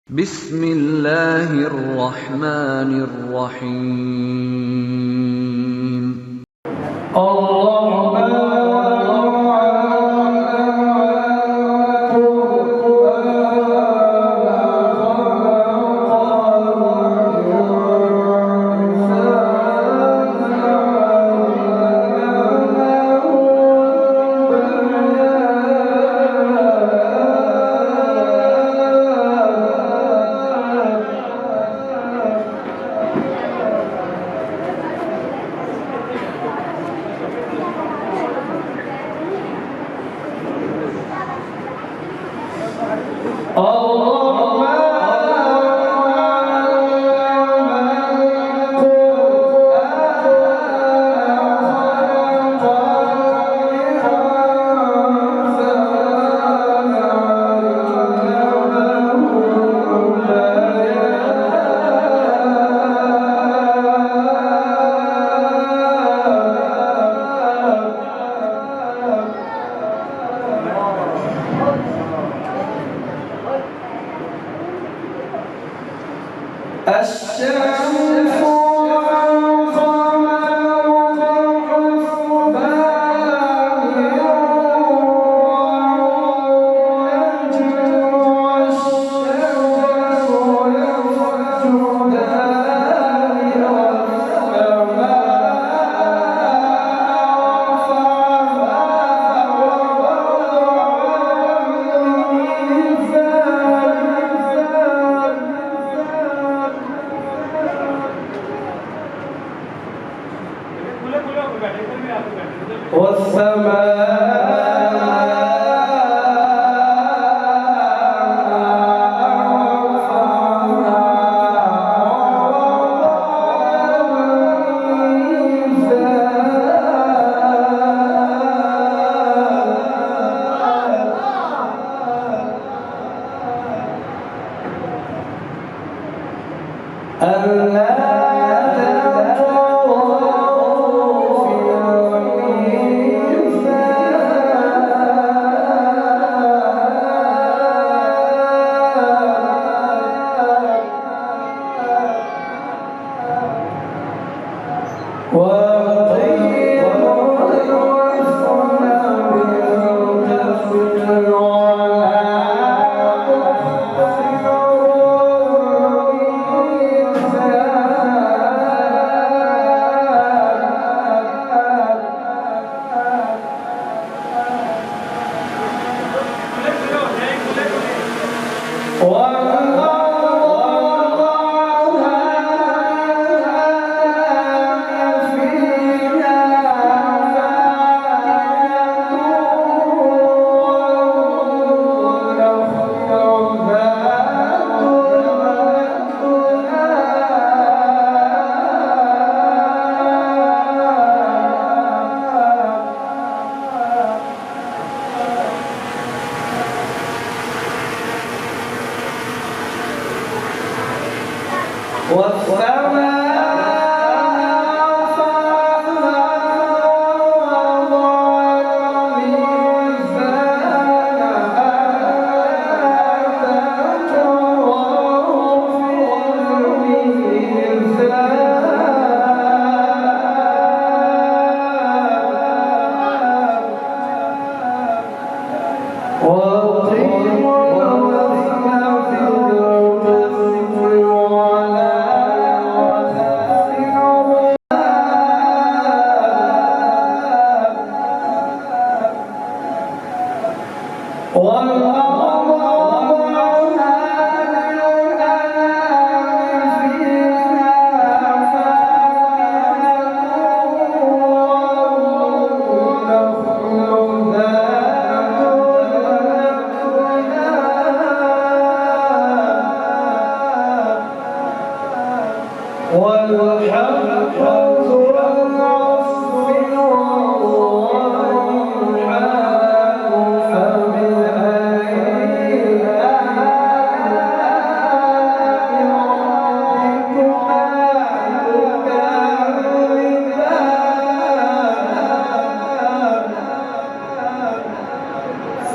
بسم الله الرحمن الرحيم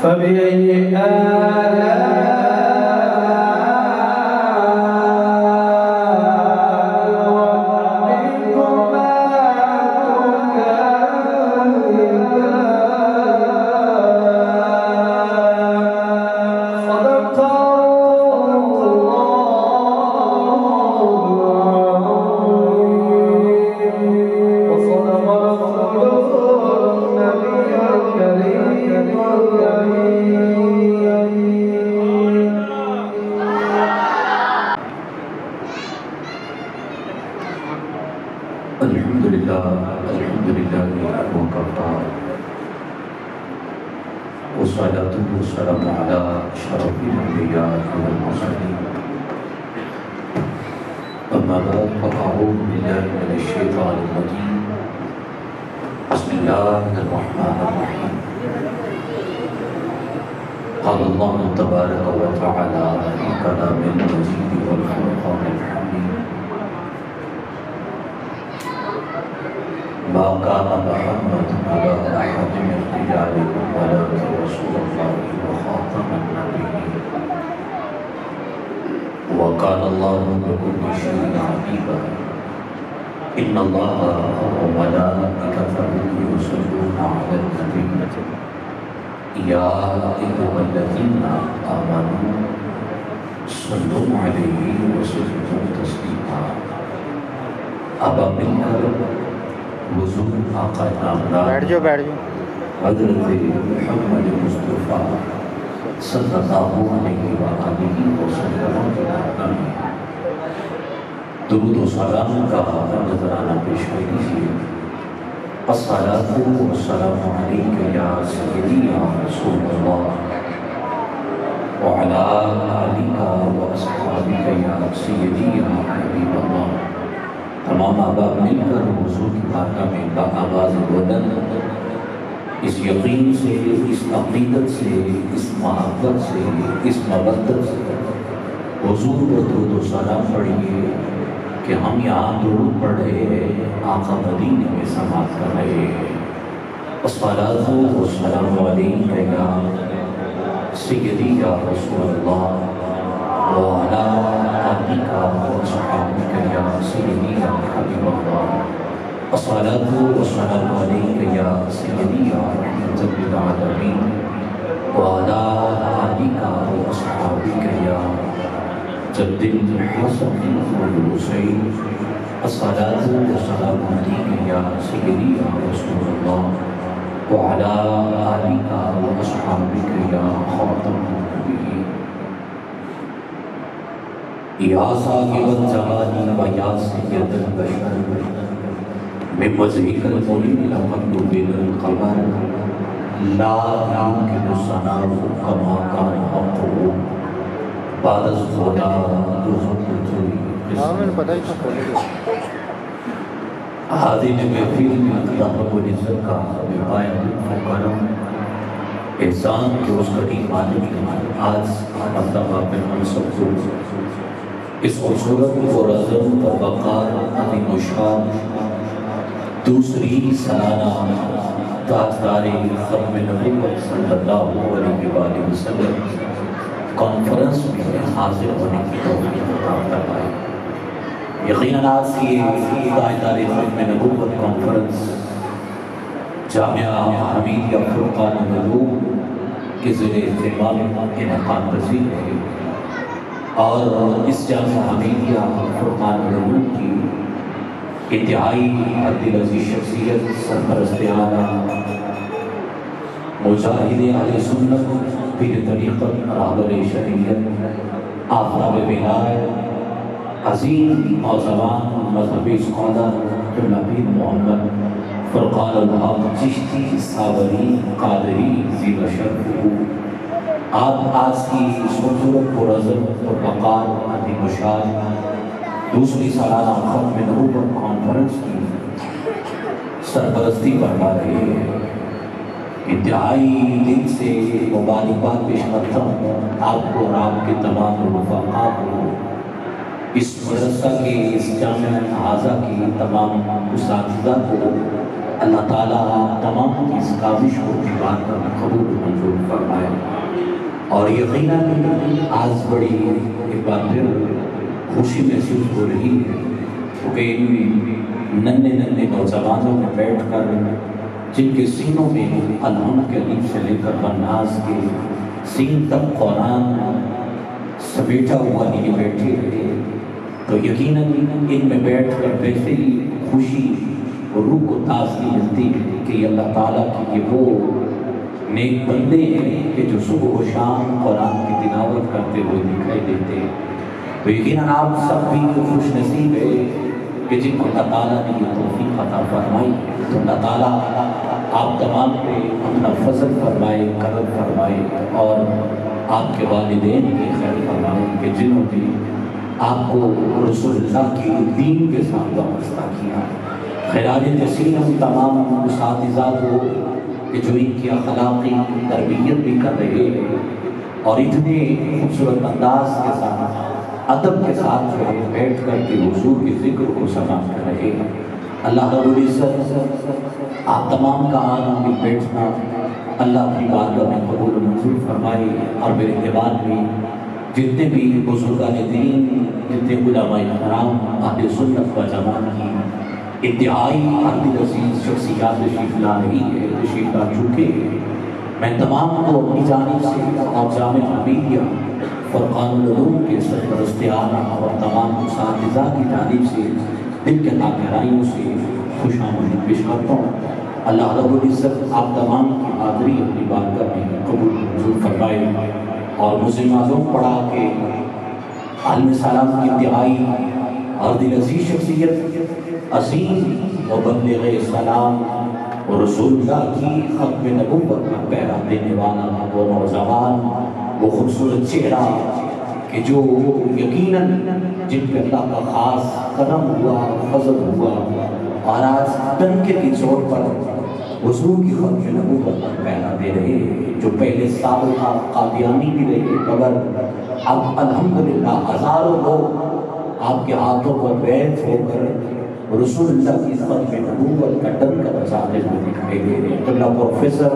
فبأي آلاء والسلام على أشرف الأنبياء والمرسلين أما بعد فأعوذ بالله من الشيطان الرجيم بسم الله الرحمن الرحيم قال الله تبارك وتعالى في كلام المجيد والفرقان الحميد ما كان محمد أبا أحد من رجالكم ولكن رسول الله وخاتم النبيين وكان الله بكل شيء عليما إن الله وملائكته يصلون على النبي يا أيها الذين آمنوا صلوا عليه وسلموا تسليما ابا مل کر حضور آقا نامدار حضرت محمد مصطفیٰ صلی اللہ علیہ وآلہ وسلم درود و سلام کا نذرانہ پیش کر دیجیے. الصلاۃ والسلام علیک یا سیدی یا رسول اللہ وعلی آلک واصحابک یا سیدی یا حبیب اللہ. تمام احباب مل کر حضور کی بارگاہ میں بآواز بلند اس یقین سے، اس عقیدت سے، اس محبت سے، اس مودت سے حضور پر درود و سلام پڑھیے کہ ہم یہاں درود پڑھ رہے ہیں، آقا مدینے میں سماعت کر رہے ہیں. الصلاۃ والسلام علیک یا سیدی یا رسول اللہ وعلی آلک واصحابک یا سیدی یا حبیب اللہ. الصلاۃ والسلام علیک یا سیدی یا رحمۃ للعالمین وعلی آلک واصحابک یا جد الحسن والحسین. الصلاۃ والسلام علیک یا سیدی یا رسول اللہ وعلی آلک واصحابک یا خاتم النبیین. یا صاحب الجمال و یا سید البشر من مضحک المنیر لمکتوب القمر لا يمكن الثناء كما كان حقه بعد خدا حاضر محفل میں اللہ رب العزت کا بقائم کرم احسان کہ اس قدیم مالک نے آج مرتبہ پہ ہم سب کو اس خوبصورت اور عظم و وقار عظیم الشان دوسری سالانہ تاجدار ختم نبوت صلی اللہ علیہ وآلہ وسلم کانفرنس میں حاضر ہونے کی توفیق عطا فرمائے. یقیناً آج کی تاجدار ختم نبوت کانفرنس جامعہ حمیدیہ فرقان العلوم کے زیر اہتمام انعقاد پذیر ہے اور اس جامعہ حمیدیہ فرقان العلوم کی انتہائی عدل عزیز شخصیت سرپرست اعلیٰ مجاہد اہل سنت پیر طریقت راہبر شریعت آفتاب ولایت عظیم نوجوان مذہبی اسکالر قبلہ پیر محمد فرقان الحق چشتی صابری قادری زیب شرف آپ آج کی خوبصورت پرعزم اور وقار عظیم الشان دوسری سالانہ ختم نبوت کانفرنس کی سرپرستی فرما رہے ہیں. انتہائی دل سے مبارکباد پیش کرتا ہوں آپ کو اور آپ کے تمام رفقا کو، اس مدرسہ کے، اس جامعہ حاضہ کی تمام اساتذہ کو. اللہ تعالیٰ تمام کی اس کاوش کو دیوار پر قبول منظور فرمائے. اور یقیناً آج بڑی ایک بار پھر خوشی محسوس ہو رہی ہے کیونکہ ننے نوجوانوں میں بیٹھ کر جن کے سینوں میں الحمد کے الف سے لے کر والناس کے سین تک قرآن سمیٹا ہوا لیے بیٹھے رہے تو یقیناً ان میں بیٹھ کر ویسے ہی خوشی اور روح کو تازگی ملتی ہے کہ اللہ تعالیٰ کی یہ وہ نیک بندے ہیں کہ جو صبح و شام قرآن کی تلاوت کرتے ہوئے دکھائی دیتے ہیں. تو یقیناً آپ سب بھی خوش نصیب ہے کہ جن کو اللہ تعالیٰ نے یہ توفیق عطا فرمائی تو اللہ تعالیٰ آپ تمام پہ اپنا فضل فرمائے، کرم فرمائے اور آپ کے والدین کی خیر فرمائے کہ جنہوں نے آپ کو رسول اللہ کی دین کے ساتھ وابستہ کیا۔ خراج تحسین ہم تمام اساتذہ کو کہ جو ان کی اخلاقی تربیت بھی کر رہے ہیں اور اتنے خوبصورت انداز کے ساتھ ادب کے ساتھ جو ہے بیٹھ کر کے حضور کے ذکر کو سماعت کر رہے ہیں۔ اللہ رب العزت آپ تمام کا آنا بھی بیٹھنا اللہ کی بارگاہ میں قبول و منظور فرمائے، اور میرے دیوان میں جتنے بھی بزرگان دین، جتنے علماء کرام اہل سنت و جماعت کی انتہائی عالم عزیز شخصیات تشریف لا رہی ہے، تشریف لا چکے ہیں، میں تمام کو اپنی جانب سے اور جامعہ حمیدیہ فرقان العلوم کے سرپرست اعلیٰ اور تمام اساتذہ کی جانب سے دل کے گہرائیوں سے خوش آمدید پیش کرتا ہوں۔ اللہ رب العزت آپ تمام کی حاضری اپنی بارگاہ میں قبول منظور فرمائے، اور مجھے معلوم پڑا کہ عالم سلام کی انتہائی اور دل عزیز شخصیت عظیم و مبلغ سلام اور رسول اللہ کی ختم نبوت کا پیرا دینے والا وہ نوجوان، وہ خوبصورت چہرہ کہ جو یقیناً جن پہ اللہ کا خاص کرم ہوا، فضل ہوا، اور آج ٹنکے کی چوٹ پر حضور کی ختم نبوت کا پیرا دے رہے، جو پہلے سال تھا قادیانی بھی رہے، مگر اب الحمدللہ ہزاروں لوگ آپ کے ہاتھوں پر بیعت ہو کر رسول اللہ کی ختم نبوت کا ڈنکا بجاتے ہوئے دکھائی دے رہے ہیں۔ قبلہ پروفیسر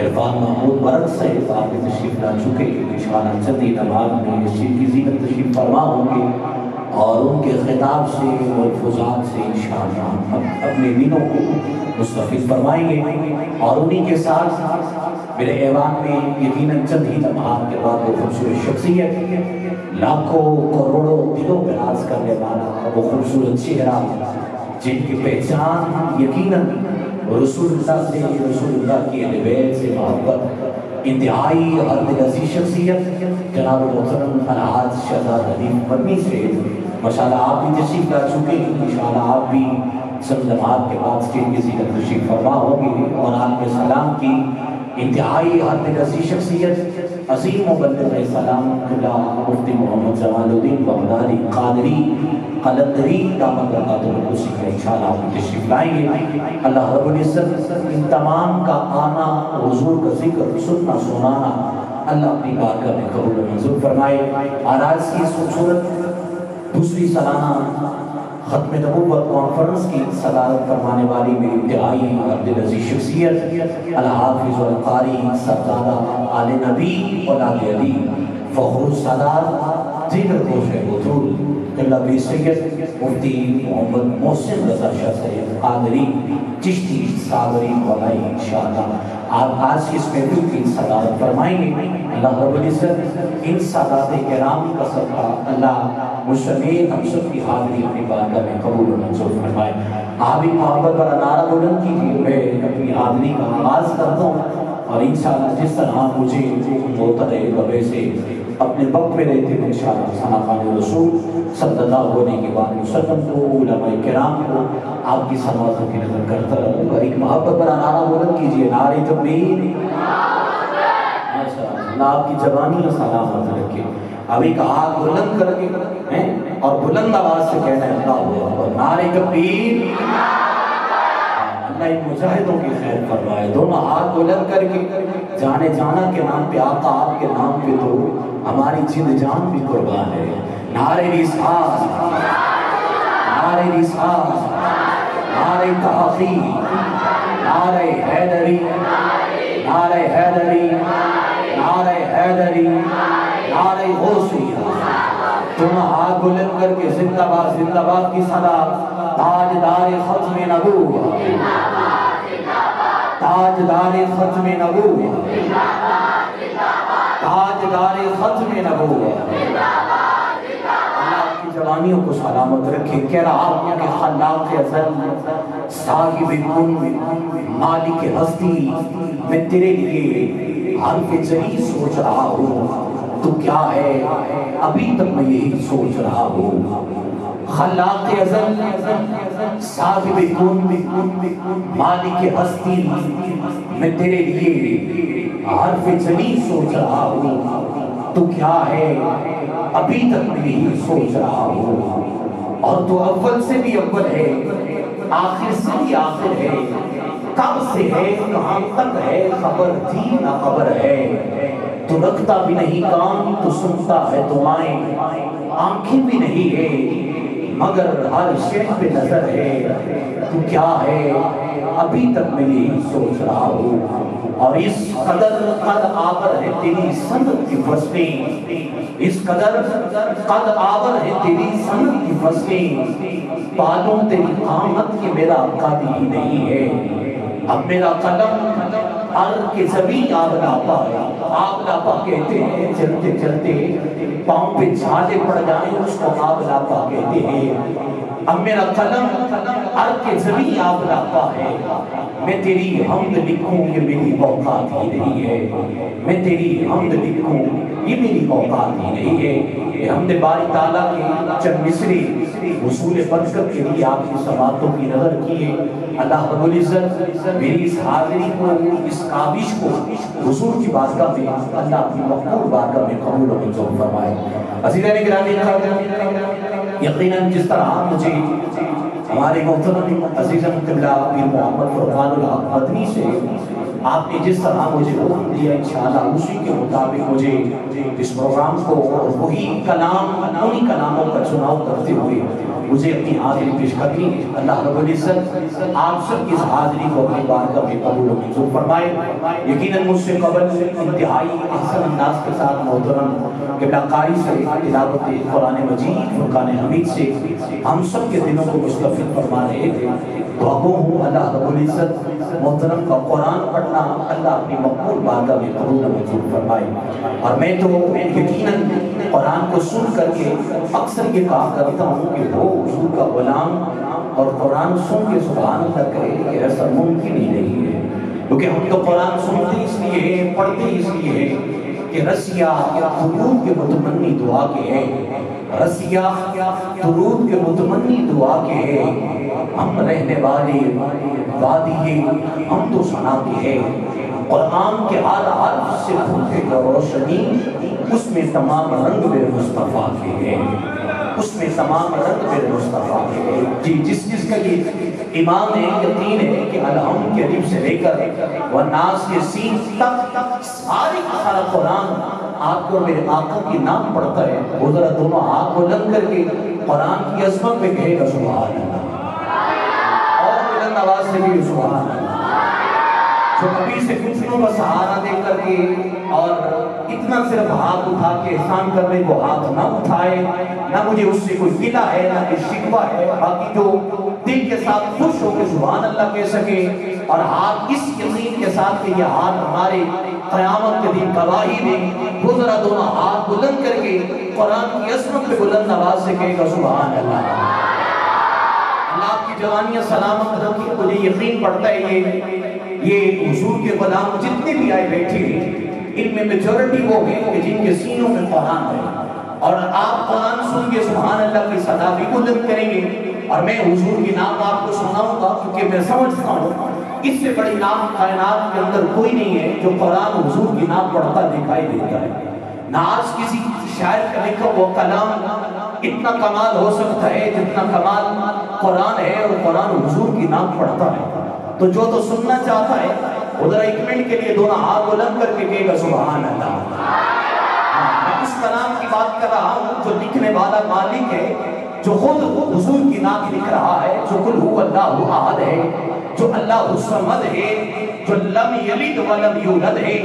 عرفان محمود برق صاحب آپ نے تشریف لا چکے، انشاءاللہ چند ہی نماز میں اس چیز کی زینت تشریف فرما ہوں گے، اور ان کے خطاب سے اور الفاظ سے انشاءاللہ ہم اپنے دینوں کو مستفیض فرمائیں گے، اور انہی کے ساتھ میرے ایوان میں یقیناً چند ہی لمحات کے بعد وہ خوبصورت شخصیت، لاکھوں کروڑوں دلوں پہ راز کرنے والا وہ خوبصورت چہرہ، جن کی پہچان یقیناً رسول اللہ سے، رسول اللہ کی اہل بیت سے محبت، انتہائی اور دل عزیز شخصیت جناب محترم الحاج شہزاد حنیف مدنی سے ماشاءاللہ آپ بھی تشریف لا چکے ہیں، انشاءاللہ آپ بھی چند لمحات کے بعد اسٹیج کی زینت تشریف فرما ہوں گے، اور عالم سلام کی انتہائی اور دل عزیز شخصیت عظیم مبلغ سلام قبلہ مفتی محمد جمال الدین بغدادی قادری قلندری دامت برکاتہ القدسی کا انشاءاللہ آپ تشریف لائیں گے۔ اللہ رب العزت ان تمام کا آنا، حضور کا ذکر سننا سنانا اللہ اپنی بارگاہ میں قبول و منظور فرمائے، اور آج کی خوبصورت دوسری سالانہ ختم نبوت کانفرنس کی صدارت فرمانے والی میری انتہائی عبد العزیز شخصیت الحافظ والقاری سردارہ آل نبی اولاد علی فخر السادات ذکر گوش بطول قبلہ بی سید مفتی محمد محسن رضا شاہ صاحب قادری چشتی صابری مولائی انشاءاللہ آپ آج کی اس محفل کی صدارت فرمائیں گے۔ اللہ رب العزت ان سادات کرام کا صدقہ اللہ مشتمل ہم سب کی حاضری اپنی بارگاہ میں قبول و منظور فرمائے۔ آپ ہی محبت پر نعرہ بلند کیجیے، میں اپنی حاضری کا آغاز کرتا ہوں، اور انشاءاللہ جس طرح مجھے ہوتا رہے گا سے اپنے وقت میں رہتے ہیں انشاءاللہ ثناء رسول صلی اللہ علیہ وسلم کو، علماء کرام کو آپ کی صلواتوں کی نظر کرتا رہوں گا۔ ایک محبت پر نعرہ بلند کیجیے، نعرہ تکبیر، ماشاءاللہ آپ کی جوانی سلامت رکھے۔ اب ایک ہاتھ بلند کر کے اور بلند آواز سے کہنا ہے اللہ اکبر، نعرہ تکبیر، اللہ ان مجاہدوں کی خیر فرمائے۔ دونوں ہاتھ بلند کر کے جانے جانا کے نام پہ، آقا آپ کے نام پہ تو ہماری جن جان بھی قربان ہے۔ نعرہ رسالت، نعرہ رسالت، نعرہ تحقیق، نعرہ حیدری، نعرہ حیدری، نعرہ حیدری، نعرہ غوثیہ۔ تم ہاتھ بلند کر کے زندہ باد زندہ باد کی صدا، تاجدار ختم نبوت، تاجدار ختم نبوت، تاجدار ختم نبوت، اللہ کی جوانیوں کو سلامت رکھے۔ کہہ رہا آپ کے خلاق ازل، صاحب کن، مالک ہستی، میں تیرے لیے حرف جری سوچ رہا ہوں، تو کیا ہے ابھی تک میں یہی سوچ رہا ہوں۔ خلاق ازل صاحب کون مالک ہستی، میں تیرے لیے حرف جلی سوچ رہا ہوں، تو کیا ہے ابھی تک میں یہی سوچ رہا ہوں، اور تو اول سے بھی اول ہے، آخر سے بھی آخر ہے، کب سے ہے کہاں تک ہے، خبر تھی نہ خبر ہے، تو رکھتا بھی نہیں کام، تو سنتا ہے دعائیں، آنکھیں بھی نہیں ہے مگر ہر شے پہ نظر ہے، تو کیا ہے ابھی تک میں یہی سوچ رہا ہوں، اور اس قدر قد آور ہے تیری سنت کی فصلیں، اس قدر قد آور ہے تیری سنت کی فصلیں، پالوں تیری قامت کے میرا قادی ہی نہیں ہے، اب میرا قلم عرض کے زمین آبلاپا ہے، آبلاپا کہتے ہیں چلتے چلتے پاؤں پہ چھالے پڑ جائیں اس کو آبلاپا کہتے ہیں، اب میرا قلم عرض کے زمین آبلاپا ہے، میں تیری حمد لکھوں یہ میری اوقات ہی نہیں ہے، میں تیری حمد لکھوں یہ میری اوقات ہی نہیں ہے، یہ حمد باری تعالیٰ کے چند مصرے حصول برکت کے لیے آپ کی سماعتوں کی نظر کیے، اللہ رب العزت میری اس حاضری کو، اس کاوش کو حضور کی بارگاہ میں اللہ اپنی مقبول بارگاہ میں قبول و منظور فرمائے۔ عزیزان گرامی، یقیناً جس طرح مجھے ہمارے محترم عزیزاً قبلہ پیر محمد فرقان الحق مدنی سے آپ نے جس طرح مجھے حکم دیا، انشاءاللہ اسی کے مطابق مجھے اس پروگرام کو وہی کلام، انہی کلاموں کا چناؤ کرتے ہوئے مجھے اپنی حاضری پیش کرنی، اللہ رب العزت آپ سب کی اس حاضری کو اپنی بارگاہ میں قبول و منظور فرمائے۔ یقیناً مجھ سے قبل انتہائی احسن انداز کے ساتھ محترم قبلہ قاری سے تلاوت قرآن مجید فرقان حمید سے ہم سب کے دلوں کو مستفید فرما رہے تھے، دعا گو ہوں اللہ رب العزت محترم کا قرآن پڑھنا اللہ اپنی مقبول بارگاہ میں قبول و منظور فرمائے۔ اور میں تو یقیناً قرآن کو سن کر کے اکثر یہ کہا کرتا ہوں کہ وہ حضور کا غلام اور قرآن سن کے سبحان اللہ کہے کہ ایسا ممکن ہی نہیں ہے، کیونکہ ہم تو قرآن سنتے اس لیے ہیں، پڑھتے اس لیے ہیں کہ رسیہ درود کے متمنی دعا کے ہیں، رسیہ درود کے متمنی دعا کے ہیں، ہم رہنے والے وادی ہم تو سنا کے ہیں، قرآن کے ہر حرف سے پھوٹے گا روشنی، اس میں تمام رنگ بے مصطفیٰ کے ہیں، اس میں تمام رنگ بے مصطفیٰ کے ہیں۔ جی جس کا یہ ایمان ہے، یقین ہے کہ الحمد کے الف سے لے کر والناس کے سین تک سارا قرآن آپ کو میرے آقا کی نام پڑھتا ہے، وہ ذرا دونوں ہاتھ بلند کر کے قرآن کی عظمت پہ کہے گا سبحان اللہ، اور بلند آواز سے بھی سبحان اللہ، جو کبھی سے گھٹنوں کا سہارا دے کر کے اور اتنا صرف ہاتھ اٹھا کے احسان کرنے کو ہاتھ نہ اٹھائے، نہ مجھے اس سے کوئی گلہ ہے نہ کوئی شکوہ ہے، باقی جو دل کے ساتھ خوش ہو کے سبحان اللہ کہہ سکے، اور ہاتھ اس یقین کے ساتھ کہ یہ ہاتھ ہمارے قیامت کے دن گواہی دیں، وہ ذرا دونوں ہاتھ بلند کر کے قرآن کی عظمت پہ بلند آواز سے کہے گا سبحان اللہ۔ اللہ آپ کی جوانیاں سلامت رکھے، مجھے یقین پڑتا ہے یہ حضور کے غلام جتنے بھی آئے بیٹھے ہیں، ان میں میجورٹی وہ ہیں کہ جن کے سینوں میں قرآن ہے، اور آپ قرآن سن کے سبحان اللہ کی صدا بھی بلند کریں گے، اور میں حضور کی نام آپ کو سناؤں گا، کیونکہ میں سمجھتا ہوں اس سے بڑی نام کائنات کے اندر کوئی نہیں ہے جو قرآن حضور کی نام پڑھتا دکھائی دیتا ہے، نہ آج کسی شاعر کا لکھا وہ کلام اتنا کمال ہو سکتا ہے جتنا کمال قرآن ہے، اور قرآن حضور کی نام پڑھتا ہے، تو جو تو سننا چاہتا ہے وہ ذرا ایک منٹ کے لیے دونوں ہاتھ بلند کر کے کہے گا سبحان اللہ۔ میں اس کلام کی بات کر رہا ہوں جو لکھنے والا مالک ہے، جو خود حضور کی نام لکھ رہا ہے، جو قل هو اللہ احد ہے، جو اللہ الصمد ہے، جو لم یلد ولم یولد ہے،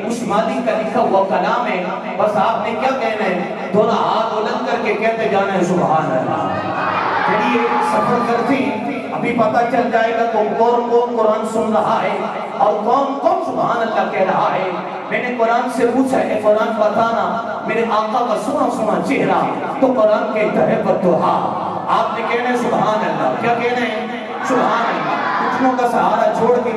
اس مالک کا لکھا ہوا کلام ہے، بس آپ نے کیا کہنا ہے، دونوں ہاتھ بلند کر کے کہتے جانا ہے سبحان اللہ۔ چلیے سفر کرتے ہیں، ابھی پتہ چل جائے گا کہ کون کون قرآن سن رہا ہے اور کون کون سبحان اللہ کہہ رہا ہے۔ میں نے قرآن سے پوچھا ہے قرآن بتانا میرے آقا کا سنا سنا چہرہ، تو قرآن کہتا ہے والضحیٰ، آپ نے کہنا ہے سبحان اللہ، کیا کہنا ہے سبحان اللہ، گھٹنوں کا سہارا چھوڑ کے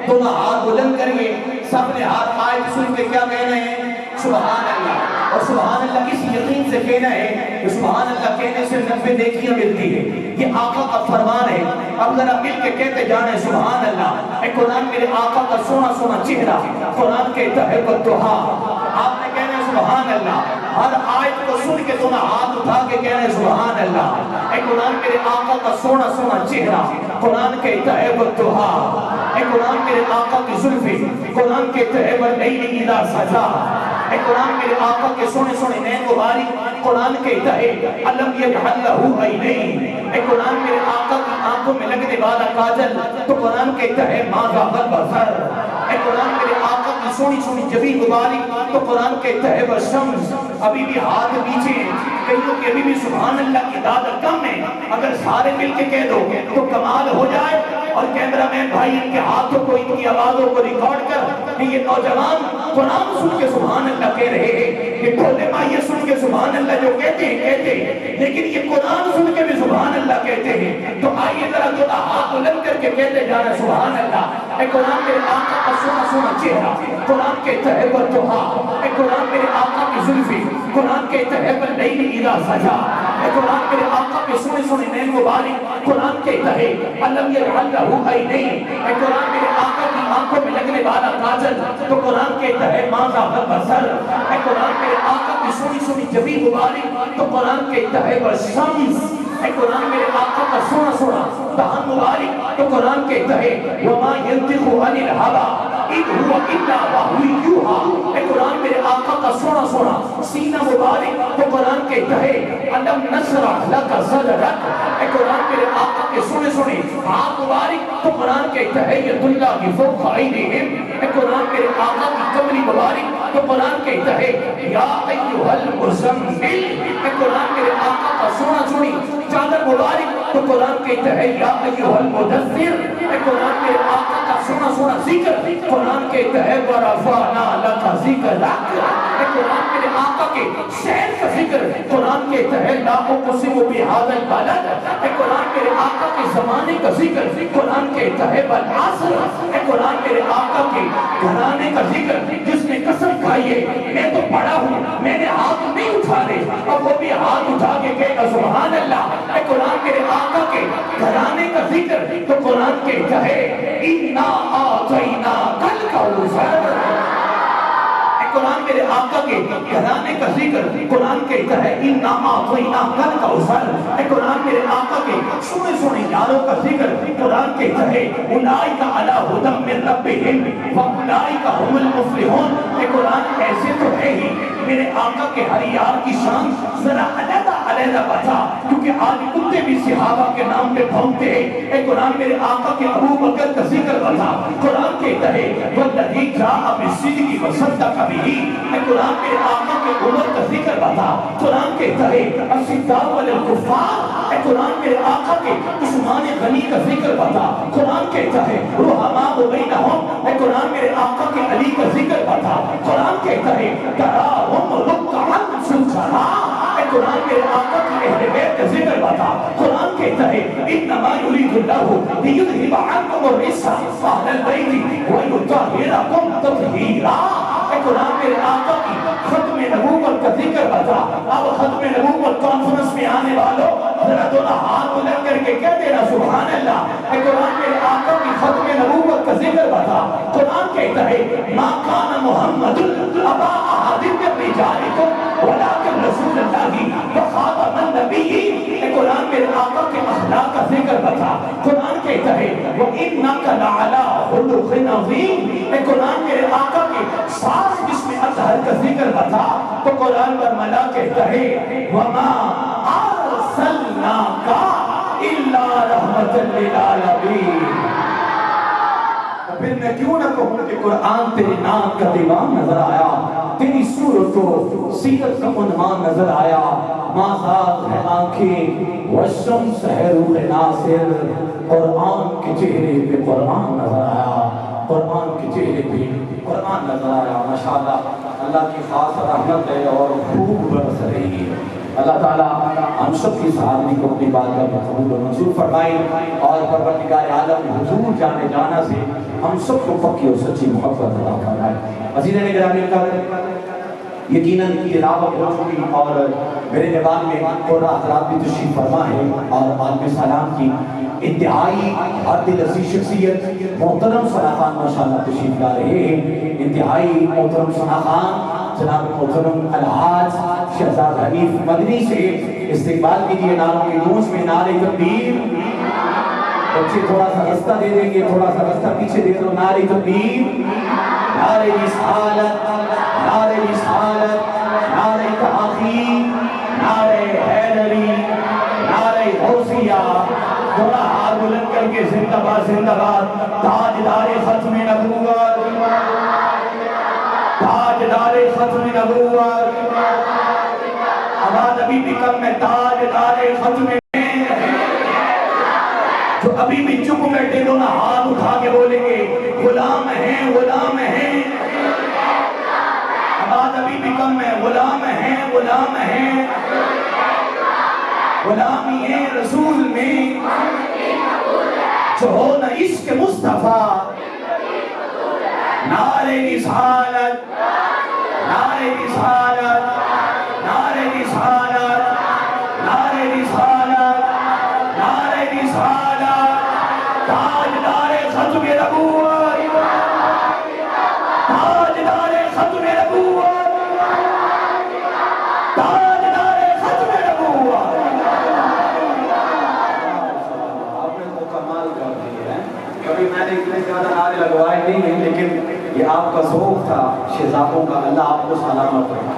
دونوں ہاتھ بلند کریے، سب نے ہاتھ آئے سن کے کیا کہنا ہے سبحان اللہ، اور سبحان اللہ اس یقین سے کہنا ہے کہ سبحان اللہ کہنے سے 90 نیکیاں ملتی ہے. یہ آقا کا فرمان ہے. اب ذرا مل کے کہتے جانے سبحان اللہ. اے قرآن میرے آقا کا سونا سونا چہرہ قرآن کہتا ہے والضحیٰ. آپ نے کہنا ہے سبحان اللہ. ہر آیت کو سن کے دونوں ہاتھ اٹھا کے کہنا ہے سبحان اللہ. اے قرآن میرے آقا کا سونا سونا چہرہ قرآن کہتا ہے والضحیٰ. اے قرآن میرے آقا کی زلفیں قرآن کہتا ہے واللیل اذا سجا. اے قرآن میرے آقا کے سونے سونے نین مبارک قرآن کہتا ہے الم یجعل لہ عینین. اے قرآن میرے آقا کی آنکھوں میں لگنے والا کاجل تو قرآن کہتا ہے ما ذاق البصر. اے قرآن میرے آقا کی سونی سونی جبین مبارک تو قرآن کہتا ہے والشمس. ابھی بھی ہاتھ نیچے کئیوں کے ابھی بھی سبحان اللہ کی داد کم ہے. اگر سارے مل کے کہہ دو تو کمال ہو جائے. اور کیمرہ مین بھائی ان کے ہاتھوں کو ان کی آوازوں کو ریکارڈ کر کہ یہ نوجوان قرآن سن کے سبحان اللہ کہہ رہے ہیں. یہ ڈھولے ماں یہ سن کے سبحان اللہ جو کہتے ہیں لیکن یہ قرآن سن کے بھی سبحان اللہ کہتے ہیں. تو آئیے ذرا دو ہاتھ بلند کر کے کہتے جانا سبحان اللہ. اے قرآن میرے آقا کا سونا سونا چہرہ قرآن کہتا ہے والضحیٰ. اے قرآن میرے آقا کی زلفیں قرآن کہتا ہے واللیل اذا سجا. اے قرآن میرے آقا کے سونے سونے نین مبارک قرآن کہتا ہے الم یجعل لہ عینین. اے قرآن میرے آقا کی آنکھوں میں لگنے والا کاجل تو قرآن کہتا ہے ما ذاق البصر. اے قرآن میرے آقا کی سونی سونی جبین مبارک تو قرآن کہتا ہے والشمس. اے قرآن میرے آقا کا سونا سونا دہن مبارک تو قرآن کہتا ہے وما ینطق عن الہوی ان هو الا وحی یوحی. اے قرآن میرے آقا کا سونا سونا سینہ مبارک تو قرآن کہتا ہے الم نشرح لک صدرک. اے قرآن میرے آقا کے سونے سونے ہاتھ مبارک تو قرآن کہتا ہے ید اللہ فوق ایدیہم. اے قرآن میرے آقا کی کمری مبارک تو قرآن کہتا ہے یا ایھا المزمل. اے قرآن میرے آقا کا سونا سونی چادر مبارک تو قرآن کہتا ہے یا ایھا المدثر. اے قرآن میرے آقا کا سونا سونا ذکر قرآن کہتا ہے ورفعنا لک ذکرک. اے قرآن میرے آقا کے شہر کا ذکر قرآن کہتا ہے لا اقسم بہذا البلد. اے قرآن میرے آقا کے زمانے کا ذکر قرآن کہتا ہے والعصر. اے قرآن میرے آقا کے گھرانے کا ذکر جس نے قسم کھائی ہے میں تو پڑا ہوں میں نے ہاتھ نہیں اٹھانے اب وہ بھی ہاتھ اٹھا کے کہے گا سبحان اللہ. اے قرآن میرے آقا کے گھرانے کا ذکر تو قرآن کہتا ہے انا اعطیناک الکوثر. قرآن میرے آقا کے گھرانے کا ذکر قرآن کہتا ہے انا اعطیناک الکوثر. اے قرآن میرے آقا کے سونے سونے یاروں کا ذکر قرآن کہتا ہے اولئک علی ھدی من ربہم واولئک ھم المفلحون. اے قرآن ایسے تو ہے ہی میرے آقا کے ہر یار کی شان ذرا علیحدہ علیحدہ بتا کیونکہ آج کتے بھی صحابہ کے نام پہ بھونکتے ہیں. اے قرآن میرے آقا کے ابو بکر کا ذکر بتا قرآن کہتا ہے والذی جاء بالصدق وصدق بہ. اے قرآن میرے آقا کے عمر کا ذکر بتا قرآن کہتا ہے الشداء علی الکفار. اے قرآن میرے آقا کے عثمان غنی کا ذکر بتا قرآن کہتا ہے رحماء بینہم. اے قرآن میرے آقا کے علی کا ذکر بتا قرآن کہتا ہے تراہم رکعا سجدا. اے قرآن میرے آقا کی اہل بیت کا ذکر بتا قرآن کہتا ہے انما یرید اللہ لیذھب عنکم الرجس اہل البیت ویطہرکم تطہیرا. اے قرآن میرے آقا کی ختم نبوت کا ذکر بتا. اب ختم نبوت کانفرنس میں آنے والوں ذرا دونوں ہاتھ بلند کر کے کہہ دینا سبحان اللہ. اے قرآن میرے آقا کی ختم نبوت کا ذکر بتا قرآن کہتا ہے ما کان محمد ابا احد من رجالکم ولکن رسول اللہ وخاتم النبیین. اے قرآن میرے آقا کے اخلاق کا ذکر بتا قرآن کہتا ہے وانک لعلی خلق عظیم. اے قرآن میرے آقا کے ساس جس میں اطہر کا ذکر بتا تو قرآن برملا کہتا ہے وما ارسلناک الا رحمۃ للعالمین. پھر میں کیوں نہ کہوں کہ قرآن تیری نام کا دیوان نظر آیا تیری صورت و سیرت کا عنوان نظر آیا. مازاد ہے آنکھیں والشمس ہے روح ناصر. قرآن کے چہرے پہ قرآن نظر آیا قرآن کے چہرے پہ قرآن نظر آیا. ماشاءاللہ اللہ کی خاص رحمت ہے اور خوب برس رہی ہے. اللہ تعالیٰ ہم سب کی سعادتی کو اپنی بارگاہ میں قبول و منظور فرمائے اور پروردگار عالم حضور جانے جانا سے ہم سب کو پکی اور سچی محبت عطا فرمائے. عزیزان گرامی یقیناً تلاوت ہو چکی اور میرے ایوان میں قرہ حضرات بھی تشریف فرما ہے اور عالم سلام کی انتہائی عادل عزیز شخصیت محترم ثنا خان ماشاءاللہ تشریف لا رہے ہیں. انتہائی محترم ثنا خان جناب محترم الحاج شہزاد حنیف مدنی سے استقبال کیجیے. نعروں کی گونج میں نعرہ تکبیر. بچے تھوڑا سا رستہ دے دیں گے, تھوڑا سا رستہ پیچھے دے دو. نعرہ تکبیر, نعرہ رسالت, نعرہ رسالت, نعرہ تحقیق, نعرہ حیدری, نعرہ غوثیہ. تھوڑا ہاتھ بلند کر کے زندہ باد زندہ باد. تاجدار ختم نبوت, تاجدار ختم نبوت. آواز ابھی بھی کم ہے. تاجدار ختم نبوت. جو ابھی بھی چپ بیٹھے دو نا ہاتھ اٹھا کے بولیں گے غلام ہیں, غلام ہیں. آواز ابھی بھی کم ہے. غلام ہیں, غلام ہیں. غلامی ہے رسول میں جو ہو نہ عشق مصطفیٰ. نعرہ رسالت, نعرہ رسالت, نعرہ رسالت, نعرہ رسالت, نعرہ رسالت. تاجدار ختم نبوت, تاجدار ختم نبوت, تاجدار ختم نبوت. آپ نے تو کمال کر دیا ہے. کبھی میں نے اتنے زیادہ نعرے لگوائے نہیں ہیں, لیکن یہ آپ کا ذوق تھا شہزادوں کا. اللہ آپ کو سلامت رکھے,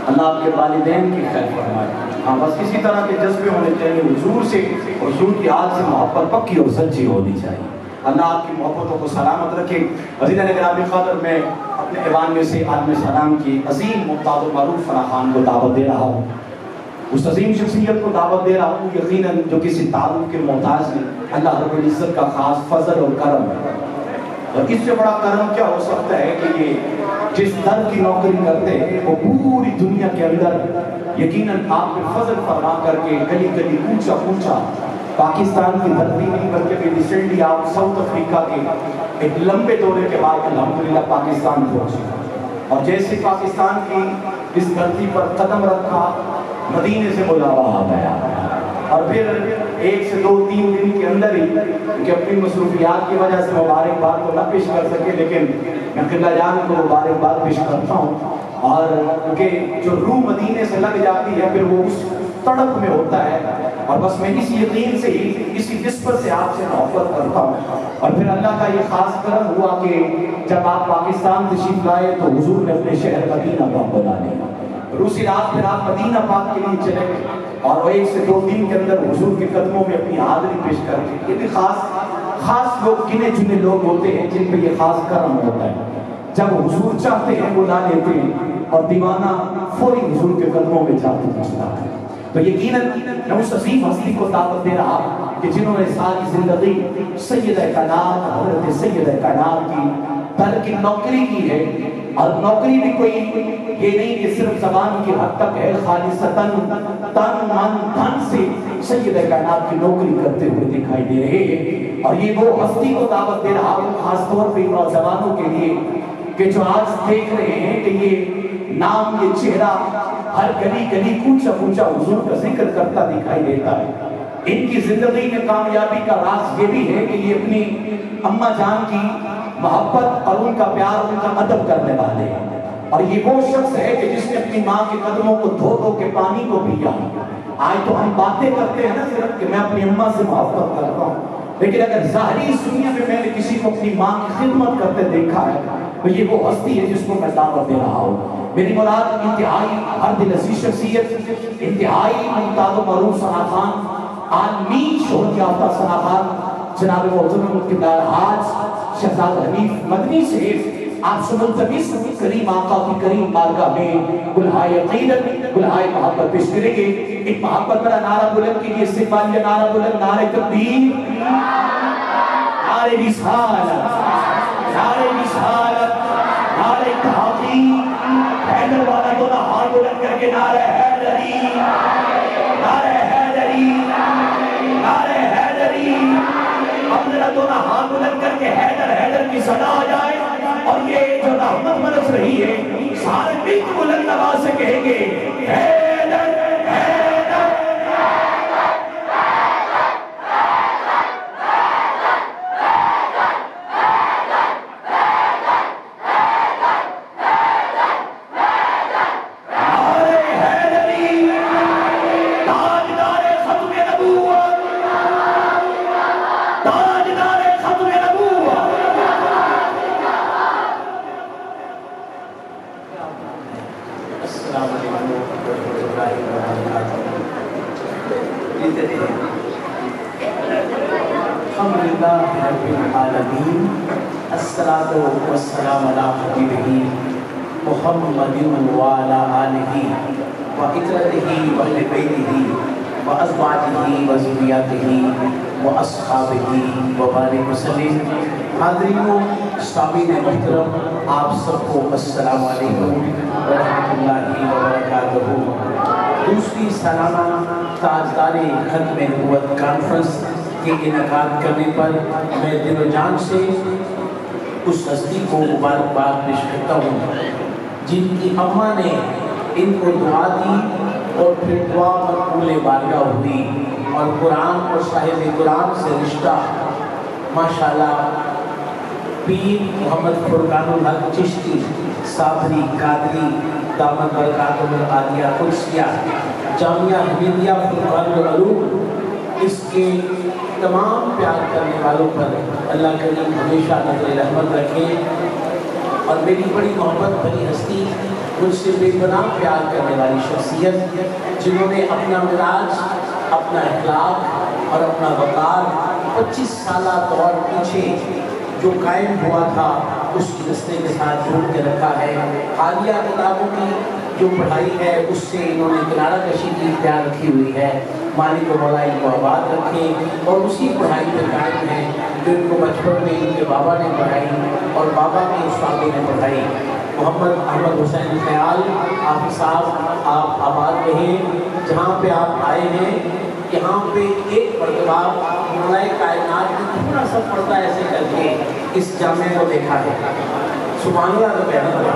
اللہ آپ کے والدین کی خیر فرمائے. ہاں بس کسی طرح کے جذبے ہونے چاہیے حضور سے, حضور کی آج سے محبت پکی اور سچی ہونی چاہیے. اللہ آپ کی محبتوں کو سلامت رکھے. عزیزان گرامی قدر, میں اپنے ایوان میں سے عالم سلام کی عظیم ممتاز و معروف ثنا خان کو دعوت دے رہا ہوں. اس عظیم شخصیت کو دعوت دے رہا ہوں یقیناً جو کسی تعلق کے محتاج نہیں. اللہ رب العزت کا خاص فضل اور کرم ہے, اور اس سے بڑا کرم کیا ہو سکتا ہے کہ یہ جس در کی نوکری کرتے ہیں وہ پوری دنیا کے اندر یقیناً آپ کے فضل فرما کر کے گلی گلی اونچا اونچا پاکستان کی دھرتی نہیں بلکہ بھی ریسنٹلی آپ ساؤتھ افریقہ کے ایک لمبے دورے کے بعد الحمدللہ پاکستان پہنچے, اور جیسے پاکستان کی اس دھرتی پر قدم رکھا مدینے سے بلاوا آ گیا, اور پھر 1 سے 2-3 دن کے اندر ہی کہ اپنی مصروفیات کی وجہ سے مبارکباد کو نہ پیش کر سکے, لیکن میں قبلہ جان کو مبارکباد پیش کرتا ہوں. اور کیونکہ جو روح مدینے سے لگ جاتی ہے پھر وہ اس تڑپ میں ہوتا ہے, اور بس میں اس یقین سے ہی اسی نسبت سے آپ سے محبت کرتا ہوں. اور پھر اللہ کا یہ خاص کرم ہوا کہ جب آپ پاکستان تشریف لائے تو حضور نے اپنے شہر مدینہ پاک بنا لیا. روسی رات پھر آپ مدینہ پاک کے لیے چلے گئے, اور 1 سے 2 دن کے اندر حضور کے قدموں میں اپنی حاضری پیش کر کے. یہ بھی خاص لوگ, گنے چنے لوگ ہوتے ہیں جن پہ یہ خاص کرم ہوتا ہے. جب حضور چاہتے ہیں بلا لیتے ہیں, اور دیوانہ فوری حضور کے قدموں میں جاتے پہنچتا ہے. تو یقیناً میں اس عظیم ہستی کو دعوت دے رہا کہ جنہوں نے ساری زندگی سیدہ کائنات حضرت سیدہ کائنات کی ترک نوکری کی ہے, اور نوکری بھی کوئی یہ نہیں کہ صرف زبان کی حد تک ہے, خالصتاً تن من دھن سے سیدہ کائنات کی نوکری کرتے ہوئے دکھائی دے رہے ہیں. اور یہ وہ ہستی کو دعوت دے رہا ہوں خاص طور پہ نوجوانوں کے لیے کہ جو آج دیکھ رہے ہیں کہ یہ نام, یہ چہرہ ہر گلی گلی کوچا کوچا حضور کا ذکر کرتا دکھائی دیتا ہے. ان کی زندگی میں کامیابی کا راز یہ بھی ہے کہ یہ اپنی اماں جان کی محبت اور ان کا پیار, ان کا ادب کرنے والے ہیں. اور یہ وہ شخص ہے کہ جس نے اپنی ماں کے قدموں کو دھو دھو کے پانی کو پیا. آج تو ہم باتیں کرتے ہیں نا صرف کہ میں اپنی اماں سے محبت کرتا ہوں, لیکن اگر ظاہری اس دنیا میں میں نے کسی کو اپنی ماں کی خدمت کرتے دیکھا ہے تو یہ وہ ہستی ہے جس کو میں دعوت دے رہا ہوں. میری مراد انتہائی عادل عزیز شخصیت, انتہائی ممتاز و معروف ثنا خان, عالمی شہرت یافتہ ثنا خان جناب محترم مقتدر الحاج شہزاد حنیف مدنی سے آپ سے ملتمس کریم آقا کی کریم بارگاہ میں گلہائے عقیدت, گلہائے محبت پیش کریں گے. ایک محبت بڑا نعرہ بلند کیجیے, استقبالیہ نعرہ بلند, نعرہ تکبیر, نعرہ رسالت, نعرہ رسالت, نعرہ تحقیق. حیدر والا دونوں ہاتھ بلند کر کے نعرہ حیدری, نعرہ حیدری, نعرہ حیدری. اب ذرا دونوں ہاتھ بلند کر کے حیدر حیدر کی صدا آ جائے, اور یہ جو رحمت برس رہی ہے سارے مل کے بلند آواز السلام علیکم ورحمۃ اللہ وبرکاتہ. الحمدللہ رب العالمین الصلاۃ والسلام علی حبیبہ محمد وعلی آلہ وعترتہ واہل بیتہ وازواجہ وذریاتہ واصحابہ وبارک وسلم. حاضرین و سامعین محترم، آپ سب کو السلام علیکم ورحمۃ اللہ وبرکاتہ. دوسری سالانہ تاجدار ختم نبوت کانفرنس کے انعقاد کرنے پر میں دل و جان سے اس ہستی کو مبارکباد پیش کرتا ہوں جن کی اماں نے ان کو دعا دی اور پھر دعا مقبول بارگاہ ہوئی اور قرآن اور صاحب قرآن سے رشتہ ماشاءاللہ پیر محمد فرقان الحق چشتی صابری قادری دامت برکاتہ العالیہ قدسیہ جامعہ حمیدیہ فرقان العلوم، اس کے تمام پیار کرنے والوں پر اللہ کریم ہمیشہ نظر رحمت رکھے. اور میری بڑی محبت بھری ہستی، مجھ سے بے پناہ پیار کرنے والی شخصیت، جنہوں نے اپنا مزاج، اپنا اخلاق اور اپنا وقار 25 سالہ دور پیچھے جو قائم ہوا تھا اس رستے کے ساتھ جوڑ کے رکھا ہے. حالیہ کتابوں کی جو پڑھائی ہے اس سے انہوں نے کنارہ کشی کی اختیار رکھی ہوئی ہے. مالک و مولا ان کو آباد رکھے اور اسی پڑھائی پہ قائم ہے جو ان کو بچپن میں ان کے بابا نے پڑھائی اور بابا کے استادوں نے پڑھائی. محمد احمد حسین خیال حافظ صاحب، آپ آباد رہیں جہاں پہ آپ آئے ہیں. یہاں پہ ایک مرتبہ مولا کائنات نے کتنا سب پڑھتا ایسے کر کے اس جامعہ کو دیکھا ہے. سبحان اللہ تو کہنا تھا،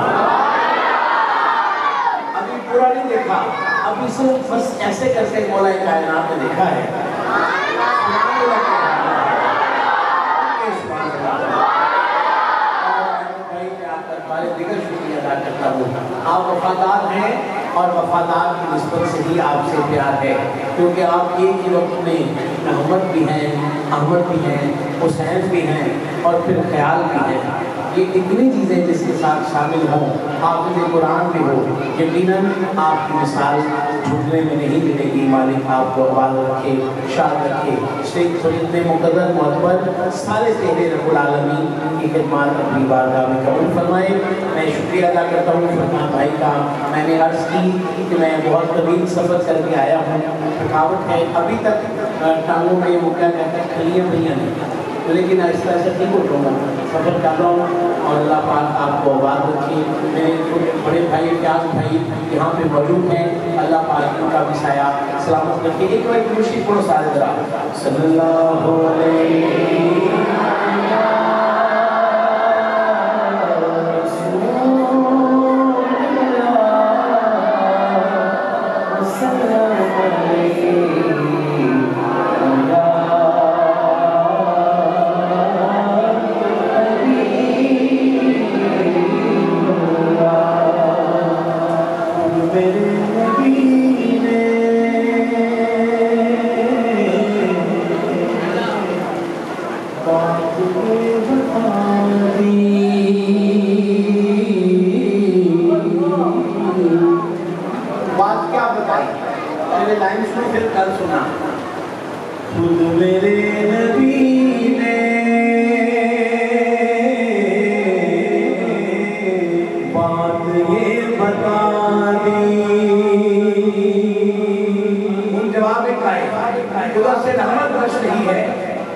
ابھی پورا نہیں دیکھا، ابھی صرف بس ایسے کر کے مولا کائنات نے دیکھا ہے. سبحان اللہ سبحان اللہ. بھائی میں آپ کا بارے دیگر شکریہ ادا کرتا ہوں. آپ وفادار ہیں اور وفادار کی نسبت سے ہی آپ سے پیار ہے، کیونکہ آپ ایک ہی وقت میں محمد بھی ہیں، احمد بھی ہیں، حسین بھی ہیں اور پھر خیال بھی ہیں. یہ اتنی چیزیں جس کے ساتھ شامل ہوں، حافظ قرآن بھی ہو، یقیناً آپ کی مثال جھوٹنے میں نہیں ملے گی. مالک آپ کو آباد رکھے، شاد رکھے. شیخ فرید نے مقدر معتبر سارے تیرے رب العالمین کی خدمات اپنی بارگاہ میں قبول فرمائے. میں شکریہ ادا کرتا ہوں فرمان بھائی کا. میں نے عرض کی کہ میں بہت طویل سفر کر کے آیا ہوں، تھکاوٹ ہے، ابھی تک ٹانگوں میں وہ کیا کہتے ہیں کھلیاں بھیاں نہیں، لیکن اس طرح سے ٹھیک اٹھوں گا، سفر کر رہا ہوں. اور اللہ پاک آپ کو آباد رکھے. میرے بڑے بھائی پیاز بھائی یہاں پہ موجود ہیں، اللہ پاک ان کا بھی سایہ سلامت رکھے. ایک بار خوشی پڑھو سارے ذرا صلی اللہ علیہ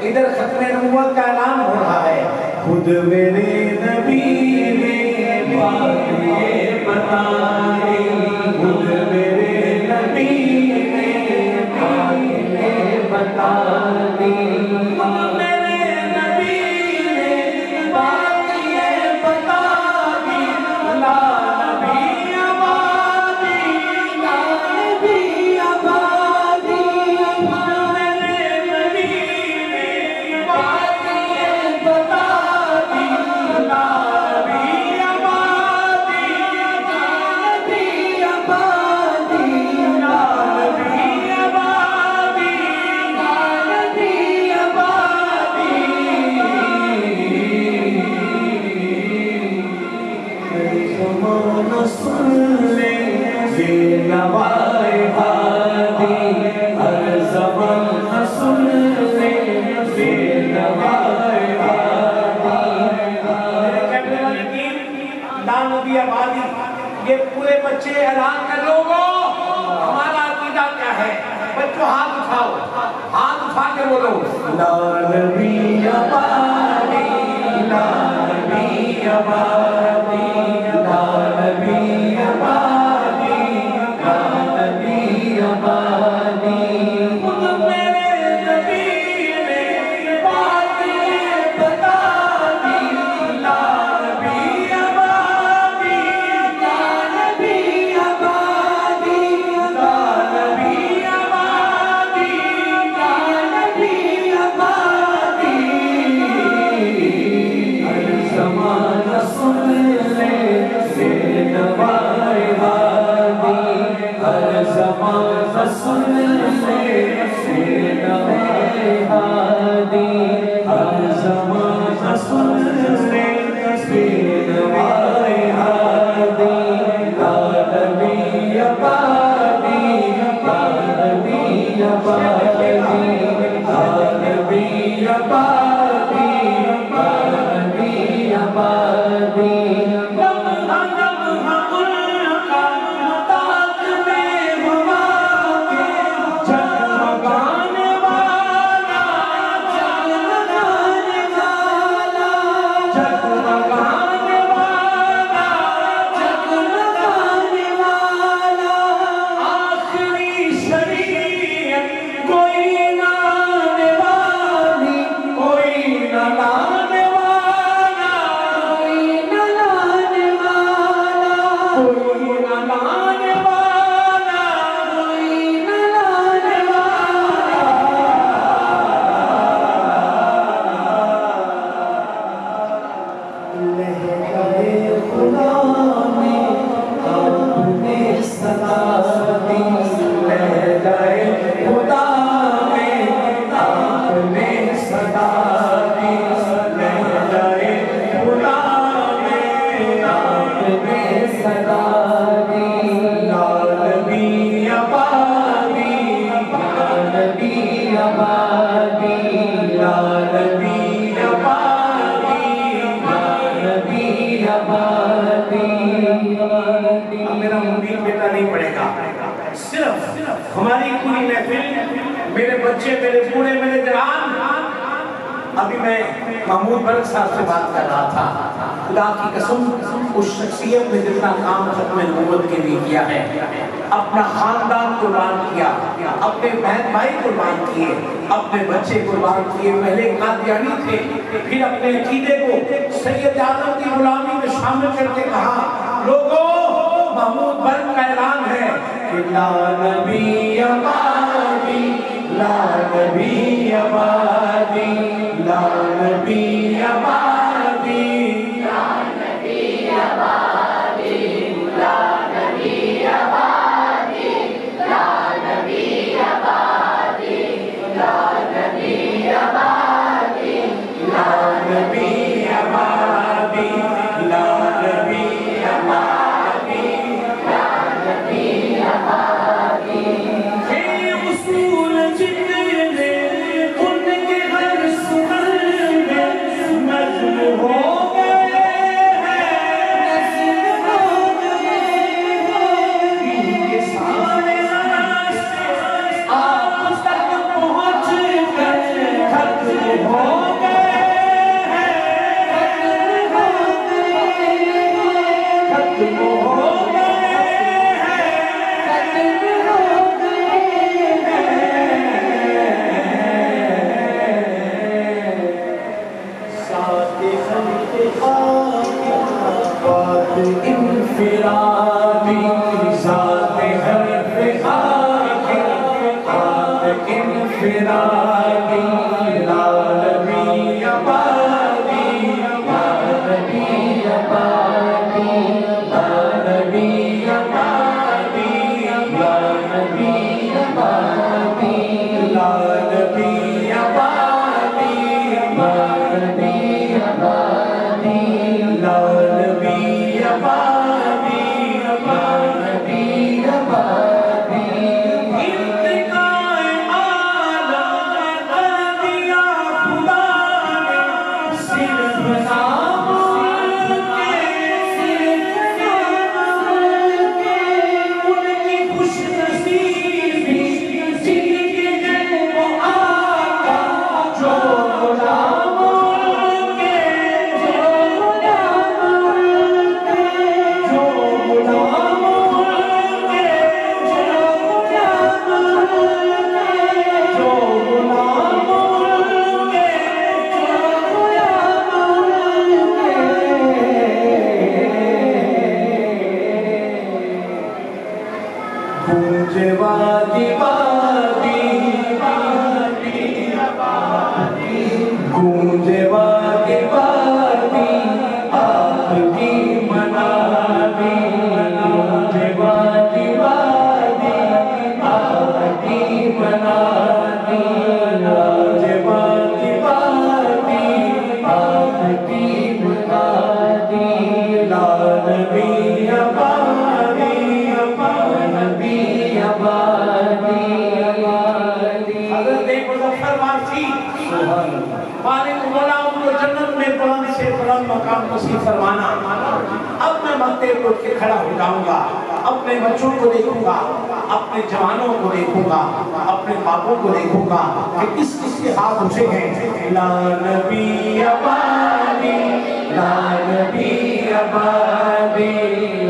ادھر ختم نبوت کا اعلان ہو رہا ہے. خود میرے نبی نے بات یہ بتا دی، خود میرے نبی نے بات یہ بتا دی. نوائے ہادی ہر زمان سن لے بے نوائے ہادی دانوی آبادی یہ پورے بچے اعلان کر لوگو ہمارا عقیدہ کیا ہے بچوں ہاتھ اٹھاؤ ہاتھ اٹھا کے بولو لا نبی آبادی لا نبی آبادی لا نبی آبادی لا نبی آبادی خود میرے نبی نے بات یہ بتا دی لا نبی آبادی لا نبی آبادی لا نبی آبادی لا نبی آبادی ہر زمانہ سن لے سے نوائے ہادی ہر زمانہ سن لے سے نوائے ہادی ہر زمانہ سن لے سے نوائے ہادی لا نبی آبادی لا نبی آبادی لا نبی آبادی لا نبی آبادی میرا مبین بیٹا نہیں پڑے گا صرف ہماری پوری محفل میرے بچے میرے بوڑھے میرے جوان ابھی میں محمود برق صاحب سے بات کر رہا تھا خدا کی قسم اس شخصیت نے جتنا کام ختم نبوت کے لیے کیا ہے اپنا خاندان قربان کیا اپنے بہن بھائی قربان کیے اپنے بچے قربان کیے پہلے قادیانی تھے پھر اپنے عقیدے کو سید اعظم کی غلامی میں شامل کر کے کہا لوگوں محمود برق کا اعلان ہے کہ لا نبی آبادی لا نبی آبادی لا نبی آبادی لا نبی آبادی لا نبی آبادی لا نبی آبادی لا نبی آبادی لا نبی آبادی لا نبی آبادی لا نبی آبادی ہے اصول جتنے ان کے ہر سنن میں نظم ہو گئے ان کے سارے راستے آپ تک پہنچ کر ختم ہو گئے ختم ہو انفرادی ذات حرف آخر انفرادی لا نبی آبادی لا نبی آبادی لا نبی آبادی لا نبی آبادی لا نبی آبادی لا نبی آبادی لا نبی آبادی لا نبی آبادی مقام نصیب فرمانا. اب میں ماتھے پر اٹھ کے کھڑا ہو جاؤں گا، اپنے بچوں کو دیکھوں گا، اپنے جوانوں کو دیکھوں گا، اپنے باپوں کو دیکھوں گا کہ کس کس کے ہاتھ اٹھے ہیں. لا نبی آبادی، لا نبی آبادی،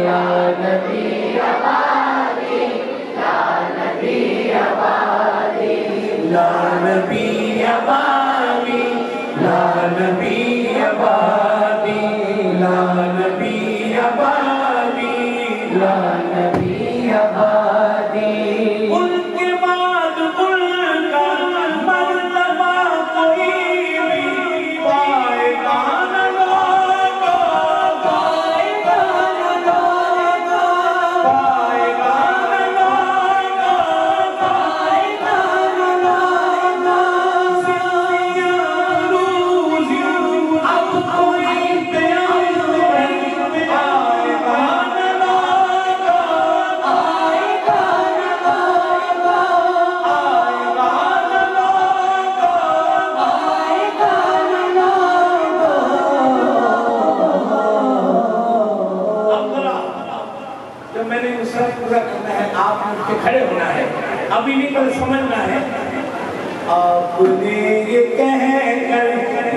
لا نبی آبادی، لا نبی آبادی، لا نبی آبادی، لا نبی آبادی، لا نبی آبادی، لا نبی آبادی. ان کے بعد ان کا مرتبہ کوئی بھی پائے گا نہ لوگا، پائے گا نہ لوگا، پائے گا نہ لوگا، پائے گا نہ لوگا. زندگیاں روزیوں اب کوئی بیان نہیں پائے گا نہ لوگا، آئے گا نہ لوگا، آئے گا نہ لوگا، آئے گا نہ لوگا. اب ذرا جب میں نے نصرت پورا کرنا ہے، آپ اٹھ کے کھڑے ہونا ہے. ابھی نہیں کل سمجھنا ہے. آپ نے یہ کہہ کر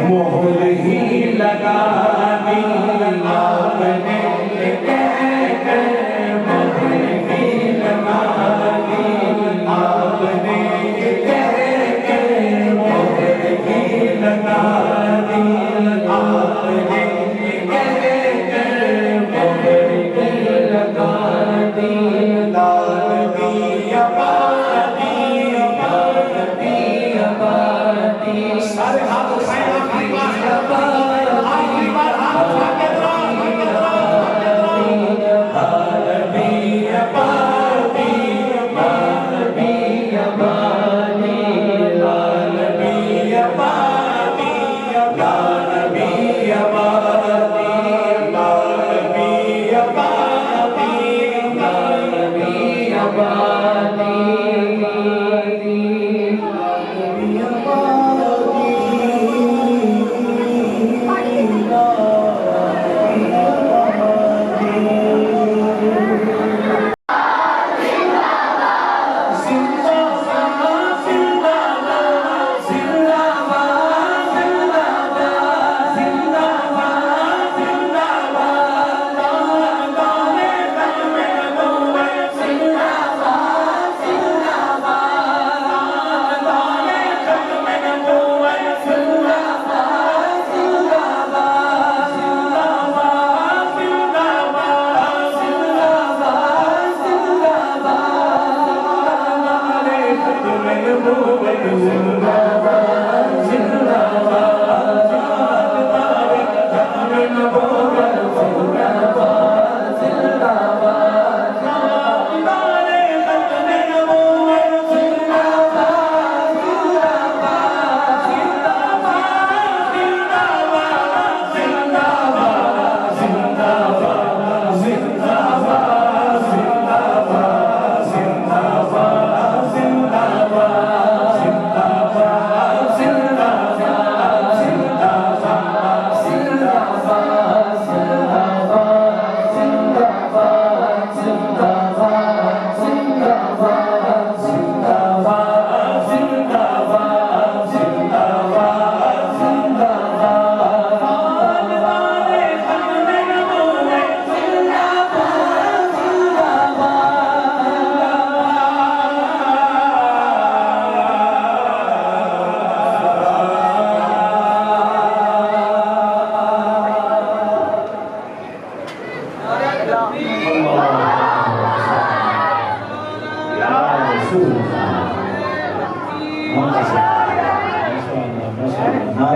مہر ہی لگا دی، آپ نے یہ کہہ کر مہر ہی لگا دی، آپ نے یہ کہہ کر مہر ہی لگا دی، آپ نے یہ کہہ کر مہر ہی لگا دی. لا نبی آبادی، لا نبی آبادی. سارے ہاتھ اٹھائیں. آخری بار، آخری بار ہاتھ اٹھا کے لا نبی آبادی، لا نبی آبادی، لا نبی آبادی، لا نبی آبادی، لا نبی آبادی، لا نبی آبادی.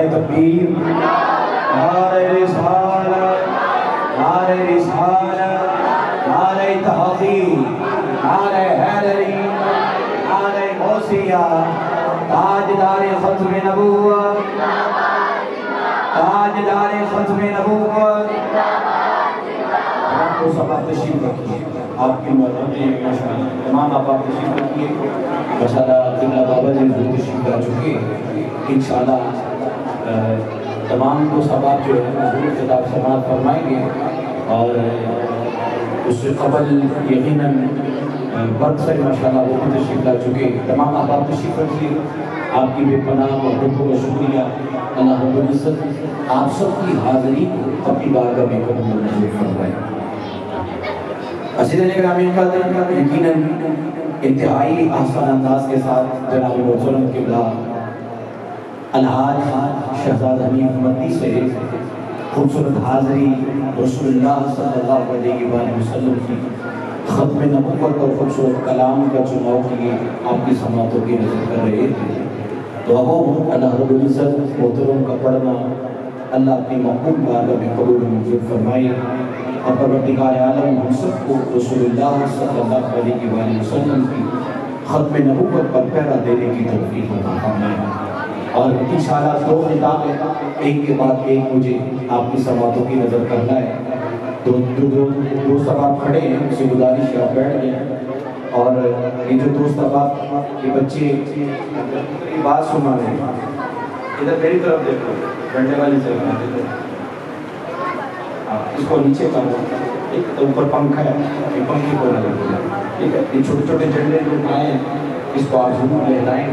نعرہ تکبیر، نعرہ رسالت، نعرہ رسالت، نعرہ تحقیق، نعرہ حیدری، نعرہ غوثیہ، تاجدار ختم نبوت، تاجدار ختم نبوت۔ آپ کو سب آپ تشریف رکھیے، آپ کی مہربانی تمام آپ تشریف رکھیے۔ ماشاءاللہ قبلہ بابا جی ضرور تشریف لا چکے، انشاءاللہ تمام کو سب آپ جو ہے ضرور خطاب سماعت فرمائیں گے، اور اس سے قبل یقیناً وقت سے ماشاءاللہ وہ بھی تشریف لا چکے۔ تمام آپ تشریف رکھیے، آپ کی بے پناہ محبتوں کا شکریہ۔ اللہ رب العزت آپ سب کی حاضری کو اپنی بارگاہ میں قبول منظور فرمائے۔ عزیزان گرامی قدر، یقیناً انتہائی آسان انداز کے ساتھ جناب محترم قبلہ الحاج شہزاد حنیف مدنی سے خوبصورت حاضری رسول اللہ صلی اللہ علیہ وآلہ وسلم کی ختم نبوت اور خوبصورت کلام کا چناؤ کیے آپ کی سماعتوں کی نظر کر رہے تھے۔ تو اب اللہ رب العزت محترم کا پڑھنا اللہ اپنی محبوب بارگاہ میں قبول منظور فرمائے، اور پروردگار عالم ہم سب کو رسول اللہ صلی اللہ علیہ وآلہ وسلم کی ختم نبوت پر پہرا دینے کی توفیق عطا فرمائے۔ اور انشاءاللہ دو خطاب ایک کے بعد ایک مجھے آپ کی سماعتوں کی نظر کرنا ہے۔ دو سباب کھڑے ہیں، اسے گزارش ہے آپ بیٹھ جائیں، اور یہ جو دو سباب یہ بچے بات سنا رہے ہیں، ادھر میری طرف دیکھو، ڈنڈے والی سے اس کو نیچے کرو، ایک اوپر پنکھا ہے، یہ پنکھے کو لگا دو، ٹھیک ہے؟ یہ چھوٹے چھوٹے جھنڈے جو اٹھائے ہیں اس کو آپ ضرور لہرائیں۔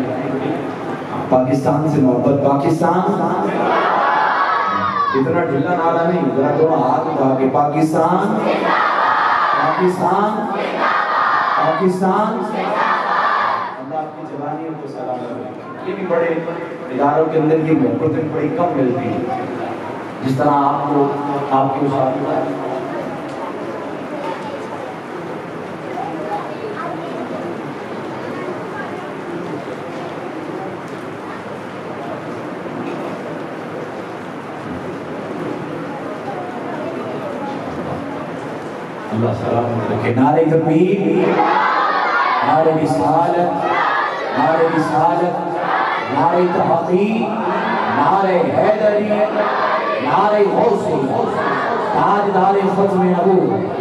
پاکستان سے محبت، پاکستان اتنا ڈھلا نعرہ نہیں، ذرا دونوں ہاتھ اٹھا کے پاکستان، پاکستان، پاکستان۔ اللہ آپ کی جوانیوں کو سلام کرے۔ یہ بھی بڑے اداروں کے اندر کی محبتیں بڑی کم ملتی ہیں، جس طرح آپ کو آپ کے اساتذہ اللہ سلامت رکھے۔ نعرہ تکبیر، نعرہ رسالت، نعرہ رسالت، نعرہ تحقیق، نعرہ حیدری، نعرہ غوثیہ، تاجدار ختم نبوت۔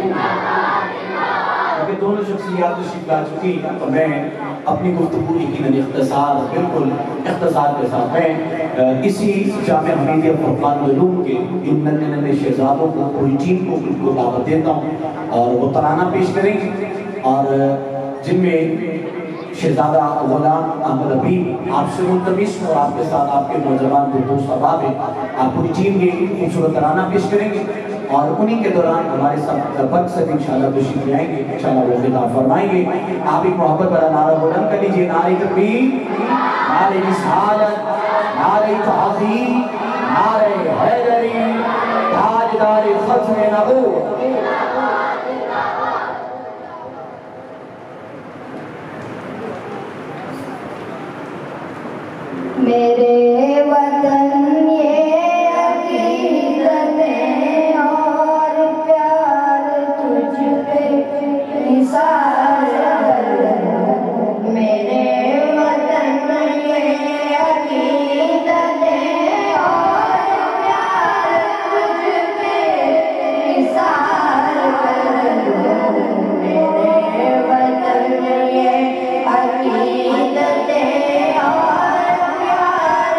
کیونکہ دونوں شخصیات تشریف لا چکی، تو میں اپنی گفتگو یقیناً اختصار، بالکل اختصار کے ساتھ میں اسی جامعہ حمیدیہ فرقان العلوم کے ان ننھے ننھے شہزادوں کو، پوری ٹیم کو دعوت دیتا ہوں، اور وہ ترانہ پیش کریں گے، اور جن میں شہزادہ غلام احمد حبیب آپ سے ملتمس، اور آپ کے ساتھ آپ کے نوجوان جو دوست احباب ہیں، آپ پوری ٹیم یہ خوبصورت ترانہ پیش کریں گے، اور انہی کے دوران ہمارے ساتھ وقت سے انشاءاللہ تشریف لے آئیں گے، انشاءاللہ وہ خطاب فرمائیں گے۔ آپ ایک محبت والا نعرہ بلند کر لیجئے، نعرہ تکبیر، نعرہ رسالت، نعرہ تحقیق، نعرہ حیدری، تاجدار ختم نبوت۔ میرے وطن یہ عقیدتیں اور پیار تجھ پہ نثار ہے، میرے وطن یہ عقیدتیں اور پیار تجھ پہ نثار ہے، میرے وطن یہ عقیدتیں اور پیار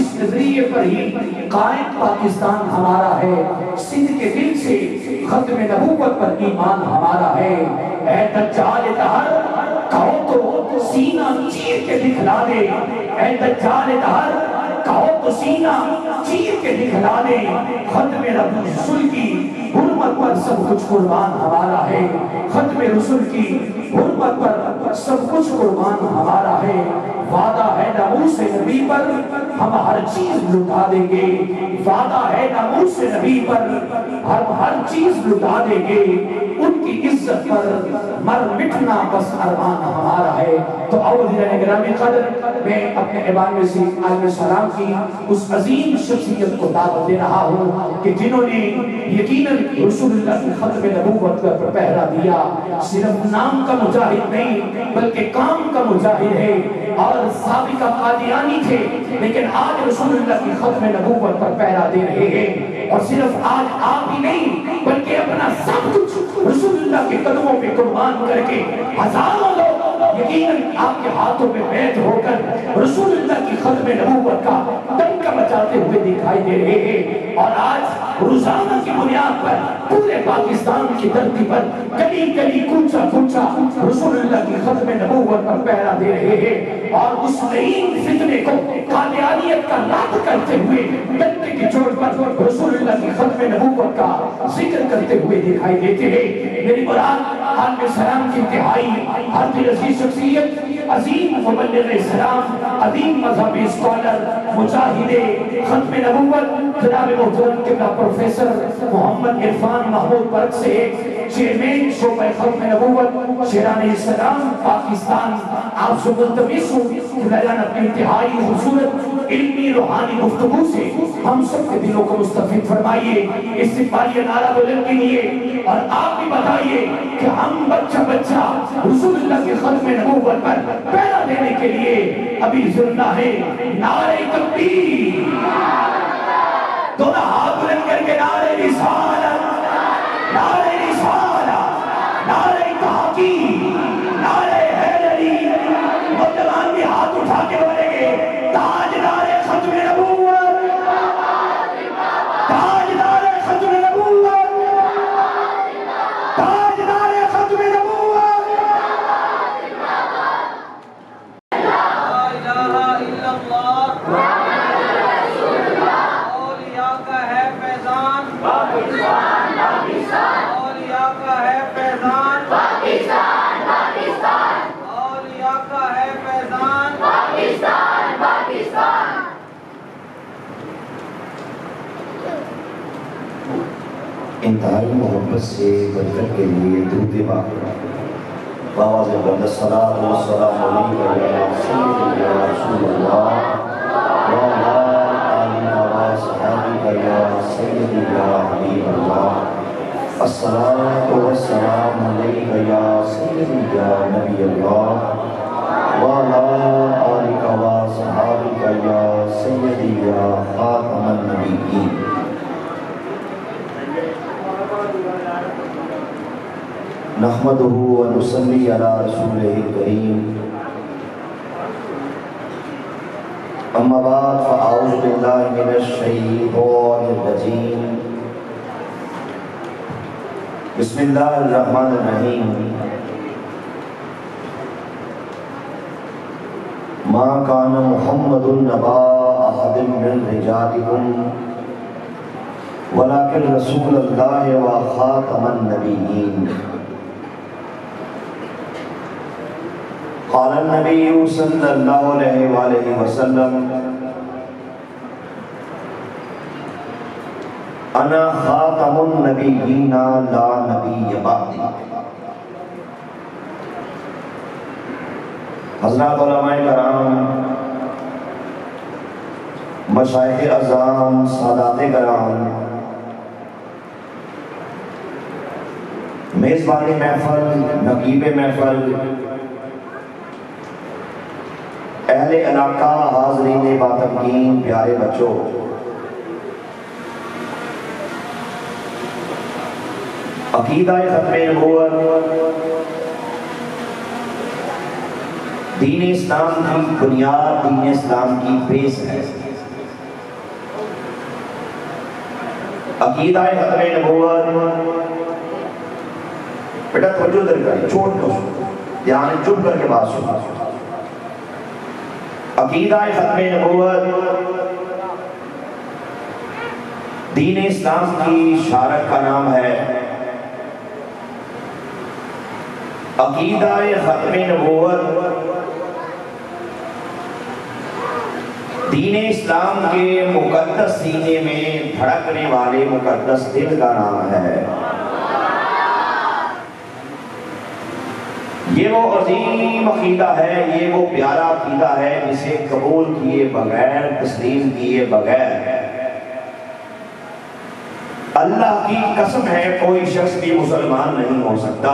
اس نظریے پر ہی قائم پاکستان ہمارا ہے، سندھ کے دل سے ختم نبوت پر ایمان ہمارا ہے۔ اے دجال دہر کہو تو سینہ چیر کے دکھلا دے، اے دجال دہر کہو تو سینہ چیر کے دکھلا دے، ختم رسول کی حرمت پر سب کچھ قربان ہمارا ہے، ختم رسول کی حرمت پر سب کچھ قربان ہمارا ہے۔ وعدہ ہے ناموس نبی پر ہم ہر چیز لٹا دیں گے، وعدہ ہے ناموس نبی پر ہم ہر چیز لٹا دیں گے، ان کی عزت پر مر مٹنا بس ارمان ہمارا ہے۔ تو عزیزان گرامی قدر، میں اپنے ایوان میں سے عالم سلام کی اس عظیم شخصیت کو دعوت دے رہا ہوں کہ جنہوں نے یقیناً رسول اللہ کی ختم نبوت پر پہرا دیا، صرف نام کا مجاہد نہیں بلکہ کام کا مجاہد ہے، اور سابقہ قادیانی تھے لیکن آج رسول اللہ کی ختم نبوت پر پہرا دے رہے ہیں، اور صرف آج آپ ہی نہیں بلکہ اپنا سب کچھ رسول اللہ کے قدموں پہ قربان کر کے ہزاروں لوگ یقیناً آپ کے ہاتھوں پہ بیعت ہو کر رسول اللہ کی ختم نبوت کا ڈنکا بجاتے ہوئے دکھائی دے رہے ہیں۔ اور آج روزانہ کی بنیاد پر پورے پاکستان کی دھرتی پر گلی گلی کوچہ کوچہ رسول اللہ کی ختم نبوت پر پہرا دے رہے ہیں، اور اس لعین فتنے کو قادیانیت کا لعب کرتے ہوئے ڈنڈے کی چوٹ پر رسول اللہ کی ختم نبوت کا ذکر کرتے ہوئے دکھائی دیتے ہیں۔ میری مراد عالم سلام کی انتہائی ہر دل عزیز شخصیت، عظیم مبلغ اسلام، عظیم مذہبی اسکالر، مجاہد ختم نبوت جناب محترم قبلہ پروفیسر محمد عرفان محمود برق سے چیئرمین شعبہ ختم نبوت شیران اسلام پاکستان، آپ سے ملتمس ہوں کہ بیان اپنی انتہائی خوبصورت علمی روحانی گفتگو سے ہم سب کے دلوں کو مستفید فرمائیے، استقبالیہ نعرہ بلند کیجیے، اور آپ بھی بتائیے کہ ہم بچہ بچہ رسول اللہ کے ختم نبوت پر پہرا دینے کے لیے ابھی زندہ ہے۔ نعرہ تکبیر، دونوں ہاتھ بلند کر کے نعرہ رسالت، نعرہ رسالت، نعرہ تحقیق، نعرہ حیدری، نوجوان بھی ہاتھ اٹھا کے بولیں گے تاجدار ختم نبوت، تاجدار ختم نبوت، تاجدار ختم نبوت۔ لا الہ الا اللہ اولیاء کا ہے فیضان، اولیاء کا ہے فیضان، اولیاء کا ہے فیضان۔ انتہائی محبت سے برکت کے لیے درود پاک بآواز بلند الصلاۃ والسلام علیک یا سیدی یا رسول اللہ وعلی آلہ وصحبہ یا سیدی یا حبیب اللہ، الصلاۃ والسلام علیک یا سیدی یا نبی اللہ وعلی آلہ وصحبہ یا سیدی یا خاتم النبیین۔ نحمدہ و نصلی علی رسولہ الکریم، اما بعد فاعوذ باللہ من الشیطان الرجیم، بسم اللہ الرحمن الرحیم۔ ما کان محمد نبا احد من رجالکم ولکن رسول اللہ و خاتم النبیین۔ قال النبی صلی اللہ علیہ وآلہ وسلم انا خاتم النبیین لا نبی بعدی۔ حضرات علماء کرام، مشائخ اعظام، سادات کرام، میزبانی محفل، نقیب محفل، اہل علاقہ، حاضرین باتمکین، پیارے بچوں، عقیدہ ختم نبوت دین اسلام کی بنیاد، دین اسلام کی بیس ہے۔ عقیدہ ختم نبوت، بیٹا توجہ در کر چھوڑ دو، دھیان چپ کر کے بات سنو۔ عقیدہ ختم نبوت دین اسلام کی شارک کا نام ہے۔ عقیدہ ختم نبوت دین اسلام کے مقدس سینے میں دھڑکنے والے مقدس دل کا نام ہے۔ یہ وہ عظیم عقیدہ ہے، یہ وہ پیارا عقیدہ ہے جسے قبول کیے بغیر، تسلیم کیے بغیر اللہ کی قسم ہے کوئی شخص بھی مسلمان نہیں ہو سکتا۔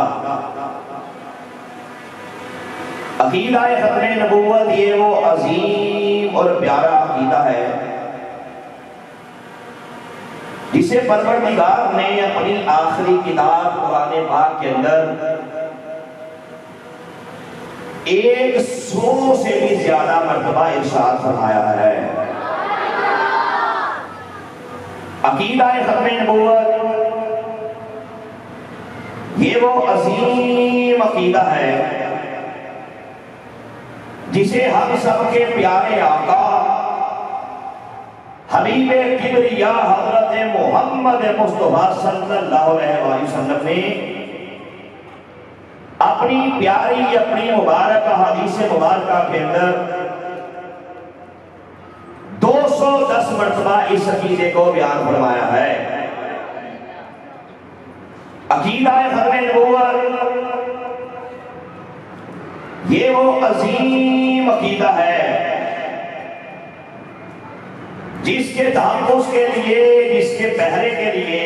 عقیدہ ختم نبوت یہ وہ عظیم اور پیارا عقیدہ ہے جسے پروردگار نے اپنی آخری کتاب قرآن پاک کے اندر 100 سے بھی زیادہ مرتبہ ارشاد فرمایا ہے۔ عقیدہ ختم نبوت یہ وہ عظیم عقیدہ ہے جسے ہم سب کے پیارے آقا حبیب کبریا حضرت محمد مصطفیٰ صلی اللہ علیہ وسلم نے اپنی پیاری، اپنی مبارک حدیث مبارکہ کے اندر 210 مرتبہ اس عقیدے کو بیان فرمایا ہے۔ عقیدہ ختم نبوت یہ وہ عظیم عقیدہ ہے جس کے تحفظ کے لیے، جس کے پہرے کے لیے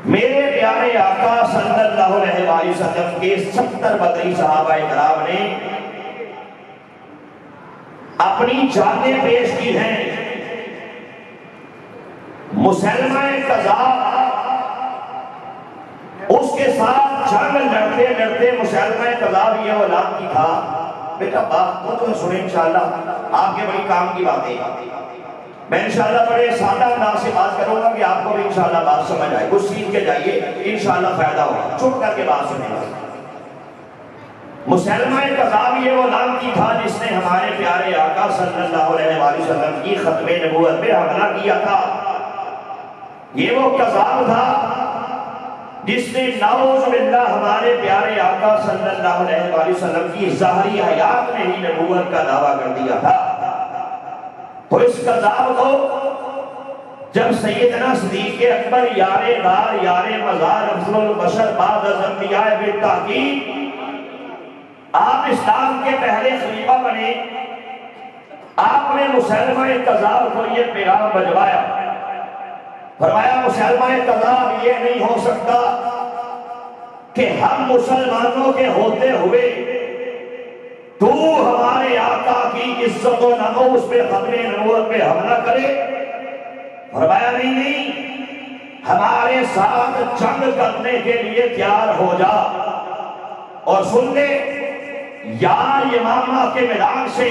میرے پیارے آقا صلی اللہ علیہ وسلم کے 70 بدری صحابہ کرام نے اپنی جانیں پیش کی ہیں۔ مسلمہ کذاب اس کے ساتھ جنگ لڑتے لڑتے مسلمہ کذاب یہ اولاد کی تھا۔ بیٹا بات تو سنیں انشاءاللہ، آپ کے بڑی کام کی باتیں میں انشاءاللہ بڑے سادہ انداز سے بات کروں گا کہ آپ کو بھی انشاءاللہ بات سمجھ آئے، کچھ سیکھ کے جائیے، انشاءاللہ فائدہ ہوگا، چپ کر کے بات سنیں گا۔ مسلمہ کذاب یہ وہ لعنتی تھا جس نے ہمارے پیارے آقا صلی اللہ علیہ وسلم کی ختم نبوت پہ حملہ کیا تھا۔ یہ وہ کذاب تھا جس نے نعوذ باللہ ہمارے پیارے آقا صلی اللہ علیہ وسلم کی ظاہری حیات میں ہی نبوت کا دعویٰ کر دیا تھا۔ تو اس کذاب کو جب سیدنا صدیق اکبر یار غار یار مزار افضل البشر بعد از انبیاء بالتحقیق آپ اسلام کے پہلے خلیفہ بنے، آپ نے مسلمہ کذاب کو یہ پیغام بھجوایا، فرمایا مسلمہ کذاب یہ نہیں ہو سکتا کہ ہم مسلمانوں کے ہوتے ہوئے تو ہمارے آقا کی عزت و ناموس پہ ختم نبوت پہ حملہ کرے۔ فرمایا نہیں، ہمارے ساتھ جنگ کرنے کے لیے تیار ہو جا اور سن لے، یا یمامہ کے میدان سے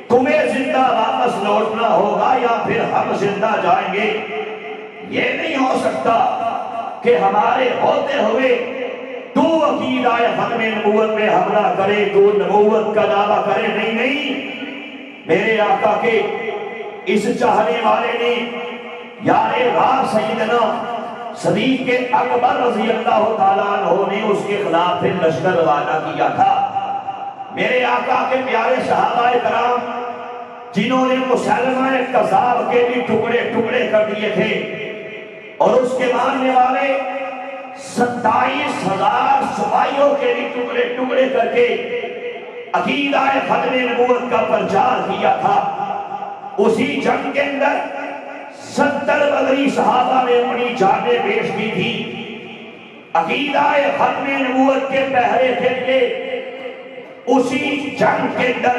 تمہیں زندہ واپس لوٹنا ہوگا یا پھر ہم زندہ جائیں گے۔ یہ نہیں ہو سکتا کہ ہمارے ہوتے ہوئے تو عقیدہ ختم نبوت پہ حملہ کرے، تو نبوت کا دعویٰ کرے۔ نہیں، میرے آقا کے اس چاہنے والے نے یار غار سیدنا صدیق اکبر رضی اللہ تعالیٰ عنہ نے اس کے خلاف پھر لشکر روانہ کیا تھا۔ میرے آقا کے پیارے صحابہ کرام جنہوں نے مسلمہ کذاب کے بھی ٹکڑے ٹکڑے کر دیے تھے اور اس کے ماننے والے 27,000 سپاہیوں کے بھی ٹکڑے ٹکڑے کر کے عقیدہ ختم نبوت کا پرچار کیا تھا، اسی جنگ کے اندر 70 بدری صحابہ نے اپنی جانیں پیش کی تھی۔ عقیدہ ختم نبوت کے پہرے کے لیے اسی جنگ کے اندر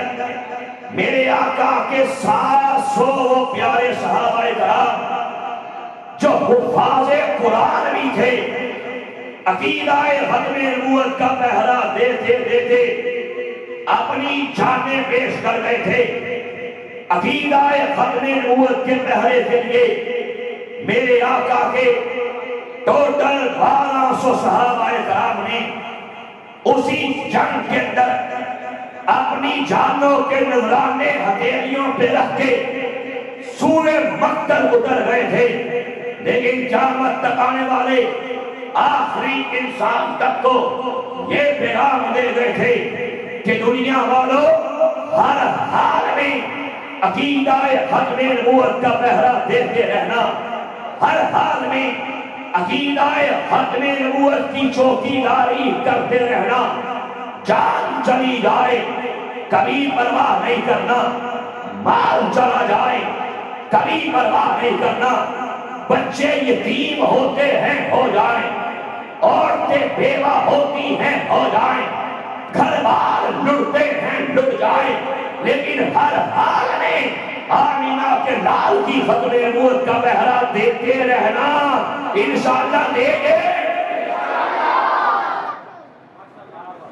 میرے آقا کے 700 پیارے صحابہ کرام جو حفاظ قرآن بھی تھے، عقیدہ ختم نبوت کا پہرا دیتے دیتے اپنی جانیں پیش کر گئے تھے۔ عقیدہ ختم نبوت کے پہرے کے لیے میرے آقا کے ٹوٹل 1200 صحابہ کرام نے اسی جنگ کے اندر اپنی جانوں کے نذرانے ہتھیلیوں پہ رکھ کے سورہ مقتل اتر گئے تھے، لیکن قیامت تک آنے والے آخری انسان تک کو یہ پیغام دے گئے تھے کہ دنیا والوں ہر حال میں عقیدہ ختم نبوت کا پہرا دیتے رہنا، ہر حال میں عقیدہ ختم نبوت کی چوکیداری کرتے رہنا، جان چلی جائے کبھی پرواہ نہیں کرنا، مال چلا جائے کبھی پرواہ نہیں کرنا، بچے یتیم ہوتے ہیں ہو جائیں، عورتیں بیوہ ہوتی ہیں ہو جائیں، گھر بار لٹتے ہیں لٹ جائیں، لیکن ہر حال میں آمینہ کے لال کی ختم نبوت کا پہرا دیتے رہنا، انشاءاللہ دے گے۔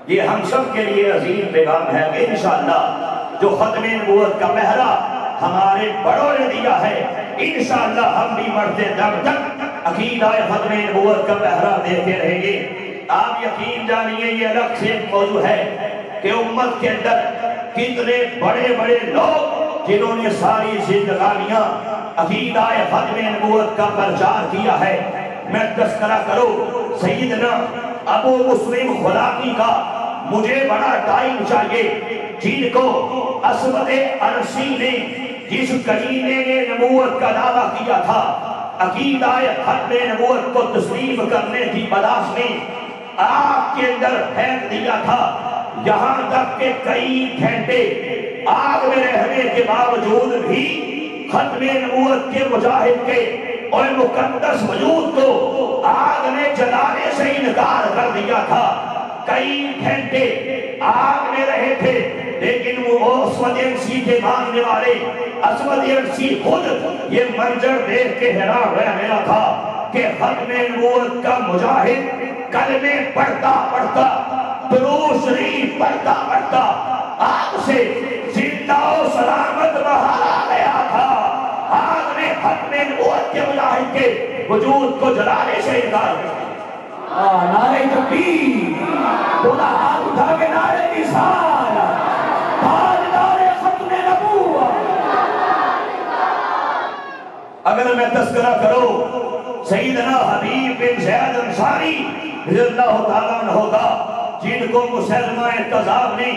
یہ ہم سب کے لیے عظیم پیغام ہے کہ انشاءاللہ جو ختم نبوت کا پہرا ہمارے بڑوں نے دیا ہے، انشاءاللہ ہم بھی مرتے دم تک عقیدہ ختم نبوت کا پہرا دیتے رہیں گے۔ آپ یقین جانیے یہ الگ سے ایک موضوع ہے کہ امت کے اندر کتنے بڑے بڑے لوگ جنہوں نے ساری زندگانیاں عقیدہ ختم نبوت کا پرچار کیا ہے۔ میں تذکرہ کرو سیدنا ابو مسلم خلاقی کا، مجھے بڑا ٹائم چاہیے، جن کو اسود انسی نے جس کرینے نے نبوت کا دعویٰ کیا تھا، عقیدہ ختم نبوت کو تسلیم کرنے کی بداس میں آگ کے اندر پھینک دیا تھا، یہاں تک کہ کئی گھنٹے آگ میں رہنے کے باوجود بھی ختم نبوت کے مجاہد کے اور مقدس وجود کو آگ نے جلانے سے انکار کر دیا تھا، کئی گھنٹے آگ میں رہے تھے، لیکن وہ اسود انسی کے ماننے والے اسود انسی خود یہ منظر دیکھ کے حیران رہ گیا تھا کہ ختم نبوت کا مجاہد کلمے پڑھتا پڑھتا درود شریف پڑھتا پڑھتا آگ سے زندہ و سلامت باہر آ گیا تھا۔ آگ نے ختم نبوت کے مجاہد کے وجود کو جلانے سے انکار کیا۔ نعرہ تکبیر، دونوں ہاتھ اٹھا کے نعرہ رسالہ، تاجدار ختم نبوت۔ اگر میں تذکرہ کرو سیدنا حبیب بن زید انصاری رضی اللہ تعالیٰ عنہ ہوگا، جن کو مسلمہ کذاب نے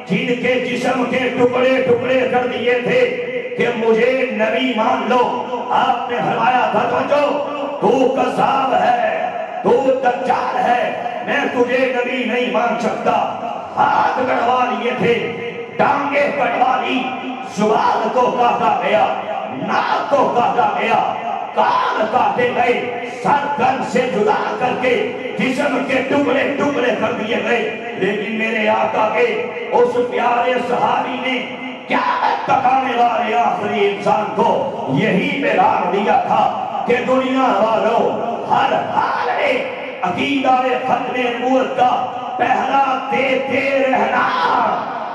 جن کے جسم کے ٹکڑے ٹکڑے کر دیے تھے کہ مجھے نبی مان لو، آپ نے فرمایا تھا تو کذاب ہے، تو دجال ہے، میں تجھے نبی نہیں مان سکتا۔ ہاتھ کٹوا لیے تھے، ٹانگیں کٹوا لی، زبان کو کاٹا گیا، ناک کو کاٹا گیا، کان کاٹے گئے، سر گن سے جدا کر کے جسم کے ٹکڑے ٹکڑے کر دیے گئے، لیکن میرے آقا کے اس پیارے صحابی نے قیامت تک آنے والے آخری انسان کو یہی پیغام دیا تھا کہ دنیا والوں ہر حال میں عقیدہ ختم نبوت کا پہرا دیتے رہنا،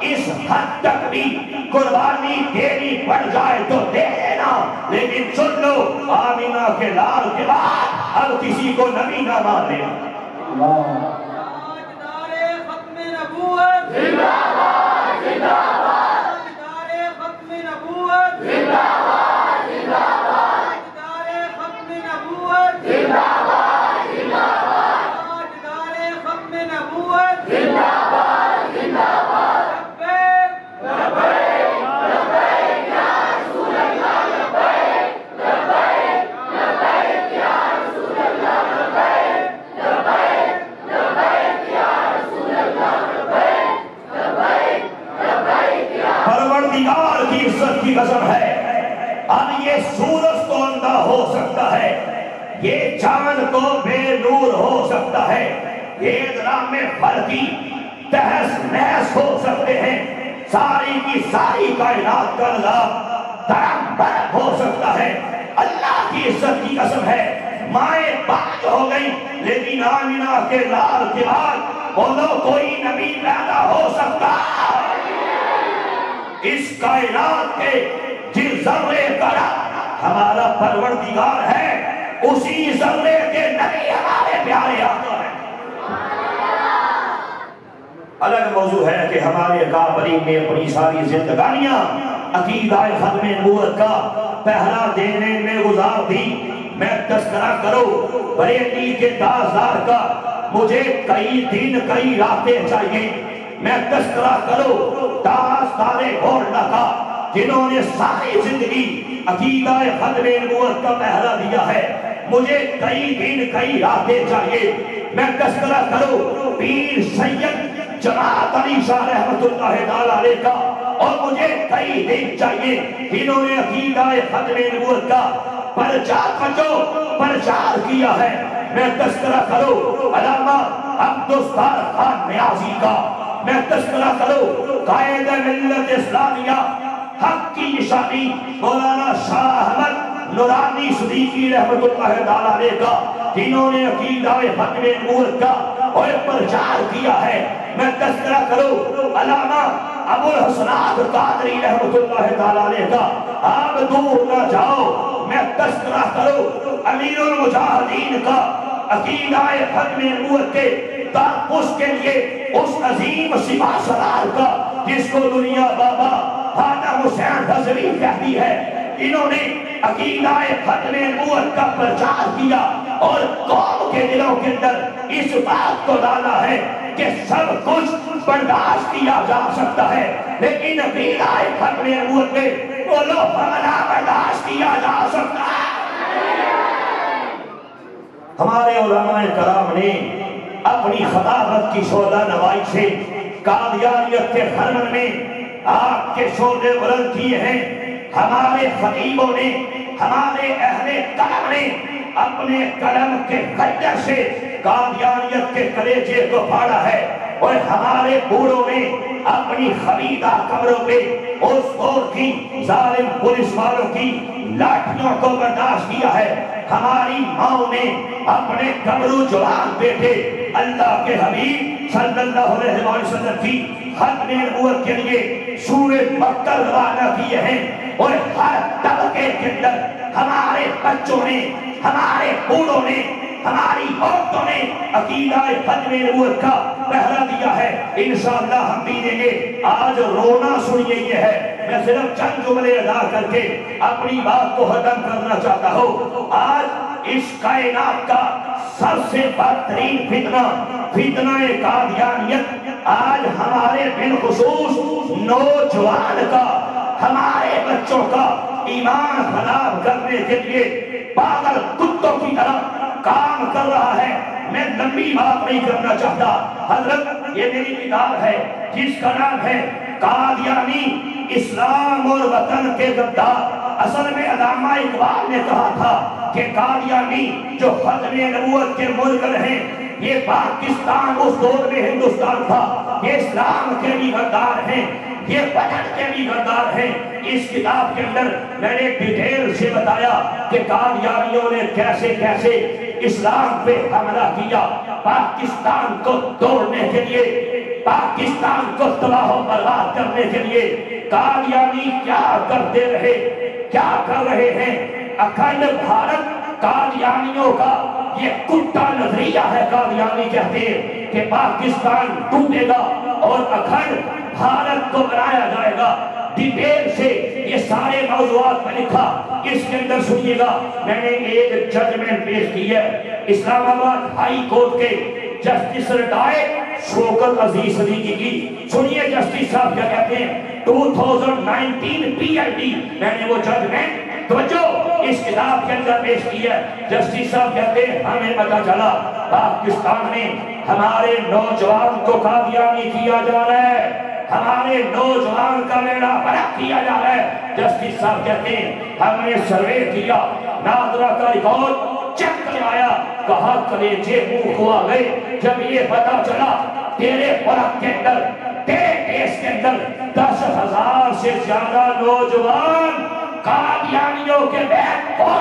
اس حد تک بھی قربانی دینی پڑ جائے تو دے دینا، لیکن سن لو آمینہ کے لال کے بعد اب کسی کو نبی نہ مان لینا۔ تاجدار ختم نبوت زندہ باد، زندہ باد، تاجدار ختم نبوت زندہ باد، زندہ باد، تاجدار ختم نبوت زندہ باد، زندہ باد، تاجدار ختم نبوت زندہ باد، زندہ باد۔ پروردگار کی عزت کی قسم ہے، اب یہ سورج تو اندھا ہو سکتا ہے، یہ چاند تو بے نور ہو سکتا ہے، یہ ڈرامے فلکی تہس نہس ہو سکتے ہیں، ساری کی ساری کائنات کا نظام درم برم ہو سکتا ہے، اللہ کی عزت کی قسم ہے مائیں باج ہو گئی، لیکن آمنہ کے لال کے بعد بولو کوئی نبی پیدا ہو سکتا؟ اس کائنات کے جس ذرے کا رب ہمارا پروردگار ہے، اسی ذرے کے نبی ہمارے پیارے آقا ہیں۔ الگ موضوع ہے کہ ہمارے کابرین نے اپنی ساری زندگانیاں عقیدہ ختم نبوت کا پہلا دینے میں گزار دی۔ میں تذکرہ کرو بریلی کے تاجدار کا، مجھے کئی دن کئی راتیں چاہیے۔ میں تذکرہ کرو تاجدار گورنر کا، جنہوں نے ساری زندگی عقیدہ ختم نبوت کا پہلا دیا ہے، مجھے کئی دن کئی راتیں چاہیے۔ میں تذکرہ کرو پیر سید جماعت علی شاہ رحمت اللہ تعالیٰ علیہ کا، اور مجھے کئی دن چاہیے جنہوں نے عقیدہ ختم نبوت کا پرچار کیا ہے۔ میں تذکرہ کرو علامہ عبدالستار خان نیازی کا، میں تذکرہ کرو قائد ملت اسلامیہ حق کی نشانی مولانا شاہ احمد نورانی صدیقی رحمت اللہ تعالیٰ علیہ کا، جنہوں نے عقیدہ ختم نبوت کا اور پرچار کیا ہے۔ میں تذکرہ کرو علامہ ابو الحسنات قادری رحمت اللہ تعالیٰ علیہ کا، آپ دور نہ جاؤ۔ میں تذکرہ کرو امیر المجاہدین کا، عقیدہ ختم نبوت کے تحفظ کے لیے اس عظیم سپاہ سالار کا، جس کو دنیا بابا خواجہ حسین رضوی کہتی ہے، انہوں نے عقیدہ ختم نبوت کا پرچار کیا اور قوم کے دلوں کے اندر اس بات کو ڈالا ہے کہ سب کچھ برداشت کیا جا سکتا ہے، لیکن عقیدہ ختم نبوت میں بولو حملہ برداشت کیا جا سکتا ہے۔ ہمارے علماء کرام نے اپنی خطابت کی شعلہ نوائی سے قادیانیت کے خرمن میں آگ کے شعلے بلند کیے ہیں۔ ہمارے خطیبوں نے، ہمارے اہل قلم نے اپنے قلم کے خنجر سے قادیانیت کے کلیجے کو پھاڑا ہے، اور ہمارے بوڑھوں نے اپنی خمیدہ قبروں پہ اس دور کی ظالم پولیس والوں کی لاٹھیوں کو برداشت کیا ہے۔ ہماری ماں نے اپنے قبرو جوان بیٹے اللہ کے حبیب صلی اللہ علیہ وسلم کی ختم نبوت کے لیے سورہ مکہ روانہ کیے ہیں، اور ہر طبقے کے اندر ہمارے بچوں نے، ہمارے بوڑھوں نے، ہماری عورتوں نے عقیدہ ختم نبوت کا پہلا دیا ہے۔ انشاءاللہ ہم بھی دیں گے۔ آج رونا سنیے یہ ہے، میں صرف چند جملے ادا کر کے اپنی بات کو ختم کرنا چاہتا ہوں۔ آج اس کائنات کا سب سے بدترین فتنہ قادیانیت آج ہمارے بالخصوص نوجوان کا، ہمارے بچوں کا ایمان خراب کرنے کے لیے پاگل کتوں کی طرح کام کر رہا ہے۔ میں لمبی بات نہیں کرنا چاہتا حضرت، یہ میری کتاب ہے جس کا نام ہے قادیانی اسلام اور وطن کے غدار۔ اصل میں علامہ اقبال نے کہا تھا کہ قادیانی جو ختم نبوت کے منکر ہیں، یہ پاکستان اس دور میں ہندوستان تھا، یہ اسلام کے بھی غدار ہیں، یہ وطن کے بھی غدار ہیں۔ اس کتاب کے اندر میں نے ڈیٹیل سے بتایا کہ قادیانیوں نے کیسے کیسے اسلام پہ حملہ کیا، پاکستان کو توڑنے کے لیے، پاکستان کو تباہ و برباد کرنے کے لیے قادیانی کیا کرتے رہے، کیا کر رہے ہیں۔ اکھنڈ بھارت قادیانیوں کا یہ کتا نظریہ ہے۔ قادیانی کہتے ہیں کہ پاکستان ٹوٹے گا اور اکھنڈ بھارت کو بنایا جائے گا۔ ڈیٹیل سے یہ سارے موضوعات میں لکھا، اس کے اندر سنیے گا۔ میں نے ایک ججمنٹ پیش کی ہے اسلام آباد ہائی کورٹ کے جسٹس ریٹائرڈ شوکت عزیز صدیقی کی۔ سنیے جسٹس صاحب کیا کہتے ہیں۔ 2019 PID میں نے وہ ججمنٹ توجہ اس کتاب کے اندر پیش کی ہے۔ جسٹس صاحب کہتے ہیں ہمیں پتہ چلا پاکستان میں ہمارے نوجوان کو قادیانی کیا جا رہا ہے، ہمارے نوجوان کا بیڑا غرق کیا جا رہا ہے۔ جسٹس صاحب کہتے ہیں ہم نے سروے کیا، نادرا کا ریکارڈ چیک کروایا، کہا کلیجے منہ کو آ گئے جب یہ پتا چلا تیرے فرق کے اندر، تیرے کیس کے اندر 10,000 سے زیادہ نوجوان قادیانیوں کے بیٹ کو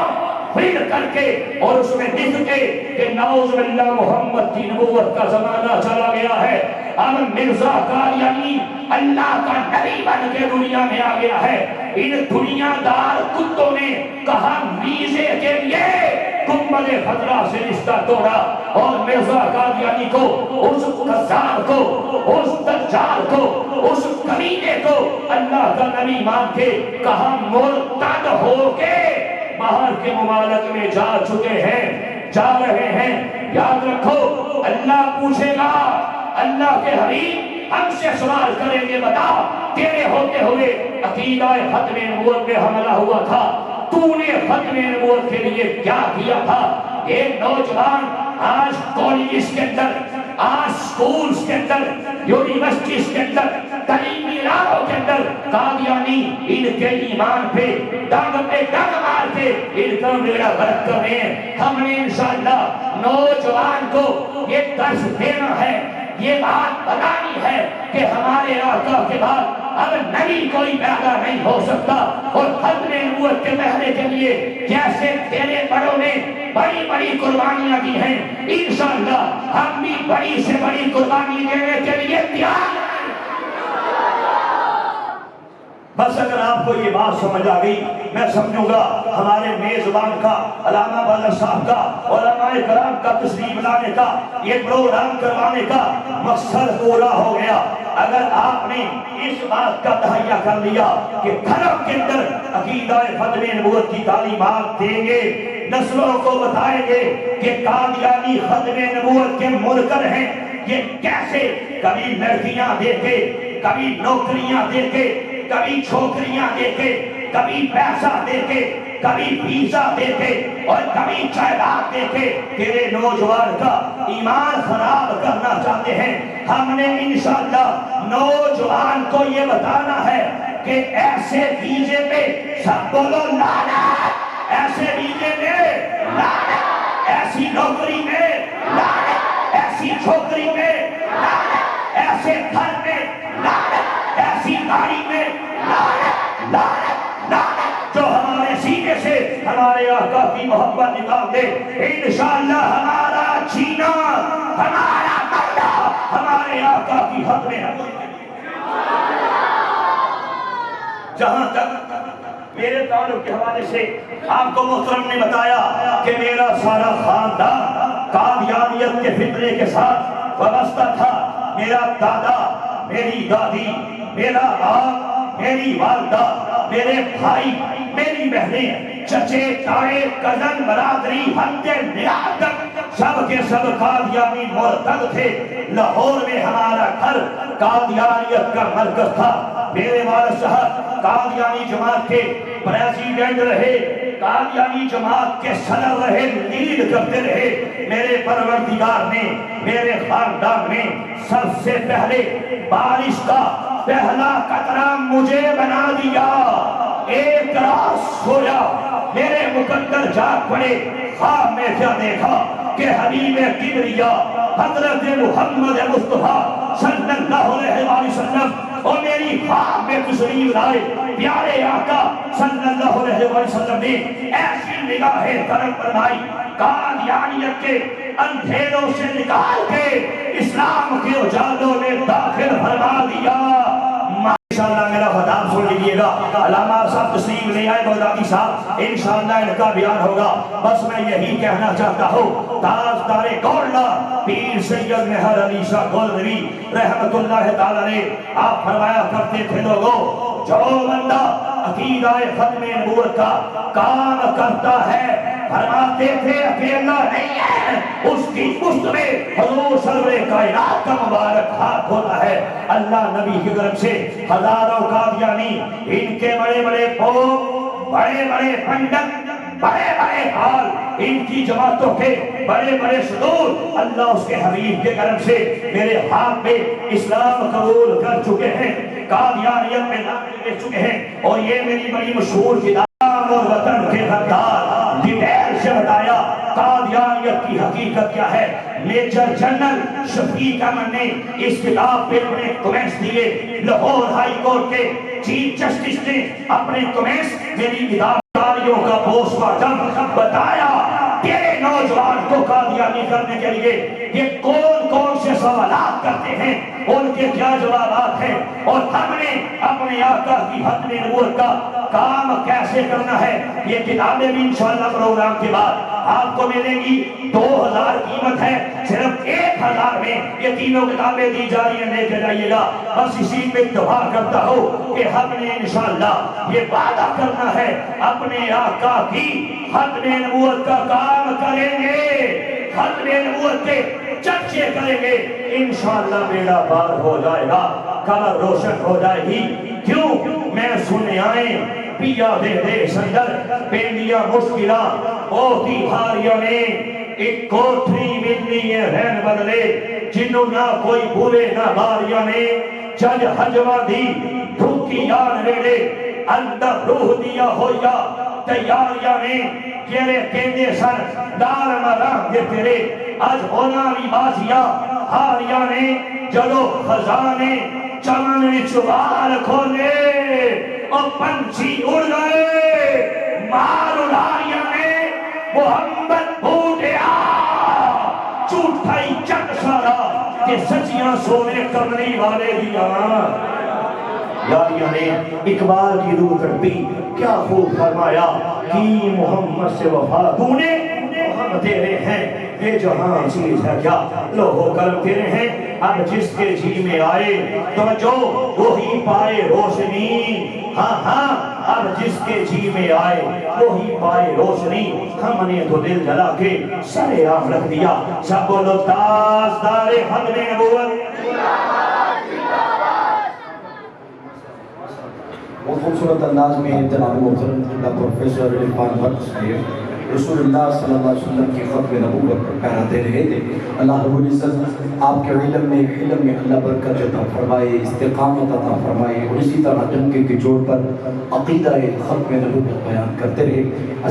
پھر کر کے اور اس میں لکھ کے کہ نعوذ باللہ محمد کی نبوت کا زمانہ چلا گیا ہے، اب مرزا قادیانی اللہ کا نبی بن کے دنیا میں آ گیا ہے۔ ان دنیا دار کتوں نے کہا ویزے کے لیے گنبد خضرا سے رشتہ توڑا، اور مرزا قادیانی کو، اس قذاب کو، اس دجال کو، اس کمینے کو اللہ کا نبی مان کے کہا مرتد ہو کے باہر کے ممالک میں جا چکے ہیں، جا رہے ہیں۔ یاد رکھو اللہ پوچھے گا، اللہ کے حبیب ہم سے سوال کریں گے، بتا تیرے ہوتے ہوئے عقیدہ ختم نبوت پہ حملہ ہوا تھا، تو نے ختم نبوت کے لیے کیا کیا تھا؟ ایک نوجوان آج کالجز کے اندر، آج سکولز کے اندر، یونیورسٹیز کے اندر، تعلیمی اداروں کے اندر قادیانی ان کے ایمان پہ ڈنگ پہ ڈنگ مار کے ان کا بیڑا غرق کر رہے ہیں۔ ہم نے انشاءاللہ نوجوان کو یہ درس دینا ہے، یہ بات بتانی ہے کہ ہمارے آقا کے بعد اب نبی کوئی پیدا نہیں ہو سکتا، اور ختم نبوت کے پہلے کے لیے جیسے تیرے بڑوں نے بڑی بڑی قربانیاں دی ہیں، انشاءاللہ ہم بھی بڑی سے بڑی قربانی دینے کے لیے تیار ہیں۔ بس اگر آپ کو یہ بات سمجھ آ گئی، میں سمجھوں گا ہمارے میزبان کا، علامہ بدر صاحب کا، علماء کرام کا تشریف لانے کا، یہ پروگرام کروانے کا مقصد پورا ہو گیا۔ اگر آپ نے اس بات کا تہیہ کر لیا کہ گھروں کے اندر عقیدہ ختم نبوت کی تعلیمات دیں گے، نسلوں کو بتائیں گے کہ قادیانی ختم نبوت کے منکر ہیں، یہ کیسے کبھی لڑکیاں دے کے، کبھی نوکریاں دے کے، کبھی چھوکریاں دے کے، کبھی پیسہ دے کے، کبھی ویزا دے کے، اور کبھی جائیداد دے کے تیرے نوجوان کا ایمان خراب کرنا چاہتے ہیں۔ ہم نے انشاءاللہ نوجوان کو یہ بتانا ہے کہ ایسے ویزے پہ سب بولو لعنت، ایسے ویزے میں لعنت، ایسی نوکری میں لعنت، ایسی چھوکری میں لعنت، ایسے گھر میں لعنت، ایسی گاڑی میں لعنت، لعنت، لعنت۔ جو ہمارے سینے سے ہمارے آقا کی محبت نکال دے، انشاءاللہ ہمارا جینا، ہمارا مرنا ہمارے آقا کی حق میں ہے۔ جہاں تک میرے تعلق کے حوالے سے آپ کو محترم نے بتایا کہ میرا سارا خاندان قادیانیت کے فطرے کے ساتھ وابستہ تھا، میرا دادا، میری دادی، میرا باپ، میری والدہ، میرے بھائی، میری بہنیں، چچے، تاڑے، کزن، برادری، ہمتے، نیادت، سب کے سب قادیانی مرتد تھے۔ لاہور میں ہمارا گھر قادیانیت کا مرکز تھا۔ میرے والد صاحب قادیانی جماعت کے پریزیڈنٹ رہے، قادیانی جماعت کے صدر رہے، لیڈ کرتے رہے۔ میرے پروردگار نے میرے خاندان میں سب سے پہلے بارش کا پہلا قطرہ مجھے بنا دیا۔ ایک رات سویا، میرے مقدر جاگ پڑے، خواب میں کیا دیکھا کہ حبیب کبریا حضرت محمد مصطفیٰ صلی اللہ علیہ وسلم اور میری خواب میں تشریف لائے۔ پیارے آقا صلی اللہ علیہ وسلم نے ایسی نگاہ کرم فرمائی، قادیانیت کے اندھیروں سے نکال کے اسلام کے اجالوں میں داخل فرما دیا۔ انشاءاللہ میرا خطاب سن لیجیے گا، علامہ صاحب تشریف لے آئے، بغدادی صاحب، انشاءاللہ ان کا بیان ہوگا۔ بس میں یہی کہنا چاہتا ہوں، تاجدار گولڈا پیر سید مہر علی شاہ گولڈوی رحمت اللہ تعالی نے آپ فرمایا کرتے تھے، لوگوں جو بندہ عقیدہ ختم نبوت کا کام کرتا ہے، فرماتے تھے اکیلا نہیں ہے، اس کی پشت میں حضور سرور کائنات کا مبارک ہاتھ ہوتا ہے۔ اللہ نبی کی طرف سے ہزاروں قادیانی، ان کے بڑے بڑے پوپ، بڑے بڑے پنڈت، بڑے بڑے حال، ان کی جماعتوں کے بڑے بڑے صدور، اللہ اس کے حبیب کے کرم سے میرے ہاتھ میں اسلام قبول کر چکے ہیں، قادیانیت میں داخل لے چکے ہیں۔ اور یہ میری بڑی مشہور کتاب اور وطن کے غدار ڈیٹیل سے بتایا قادیانیت کی حقیقت کیا ہے۔ میجر جنرل شفیق احمد نے اس کتاب پہ اپنے کمنٹس دیے. لاہور ہائی کورٹ کے چیف جسٹس نے اپنے کمنٹس میری اداکاریوں کا پوسٹ مارٹم بتایا. تیرے نوجوان کو قادیانی کرنے کے لیے یہ کون کون سے سوالات کرتے ہیں, ان کے کیا جوابات ہیں, اور ہم نے اپنے آقا کی ختم نبوت کا کام کیسے کرنا ہے. یہ کتابیں بھی انشاءاللہ پروگرام کے بعد آپ کو ملیں گی. 2000 قیمت ہے, صرف 1000 میں یہ تینوں کتابیں دی جا رہی ہیں, لے کے جائیے گا. بس اسی پہ دعا کرتا ہوں کہ ہم نے انشاءاللہ یہ وعدہ کرنا ہے اپنے آقا کی ختم نبوت کا کام کریں گے, ختم نبوت کے چرچے کریں گے. انشاءاللہ بیڑا پار ہو جائے گا, قبر روشن ہو جائے گی. کیوں میں سنے آئے پیا دے دے سندر پینڈیا مشکلہ اوتی بھاریوں نے ایک کوٹری ملنی ہے رہن بدلے جنہوں نہ کوئی بھولے نہ باریوں نے جج حجوہ دی دھوکی یار ویڑے اندر روح دیا ہویا تیاریاں نے کیرے کہنے سر دار مرام دے تیرے آج ہونا بھی بازیاں ہاریاں نے جلو خزانے چمن وچوار کھولے اور پنچھی اڑ گئے مار اڑاریاں نے محمد بھوٹیا چوٹھائی چک سارا کہ سچیاں سونے کرنے والے دیا. یاریاں نے اقبال کی روح تڑپی, کیا خوب فرمایا کی محمد سے وفا تو نے ہم تیرے ہیں, یہ جہاں چیز ہے کیا لوہو قلم تیرے ہیں. اب جس کے جی میں آئے توجہ وہی پائے روشنی, ہاں ہاں اب جس کے جی میں آئے وہی پائے روشنی. ہم نے تو دل جلا کے سر عام رکھ دیا. سب بولو تاجدار ختم نبوت. وہ خوبصورت انداز میں جناب محترم پروفیسر عرفان بٹ صاحب رسول اللہ صلی اللہ علیہ وسلم کی ختم نبوت پر پیرا دے رہے تھے. اللہ رب العزت آپ کے علم میں اللہ برکت عطا فرمائے, استقامت عطا فرمائے, اور اسی طرح ڈنکے کے جوڑ پر عقیدہ ختم نبوت بیان کرتے رہے.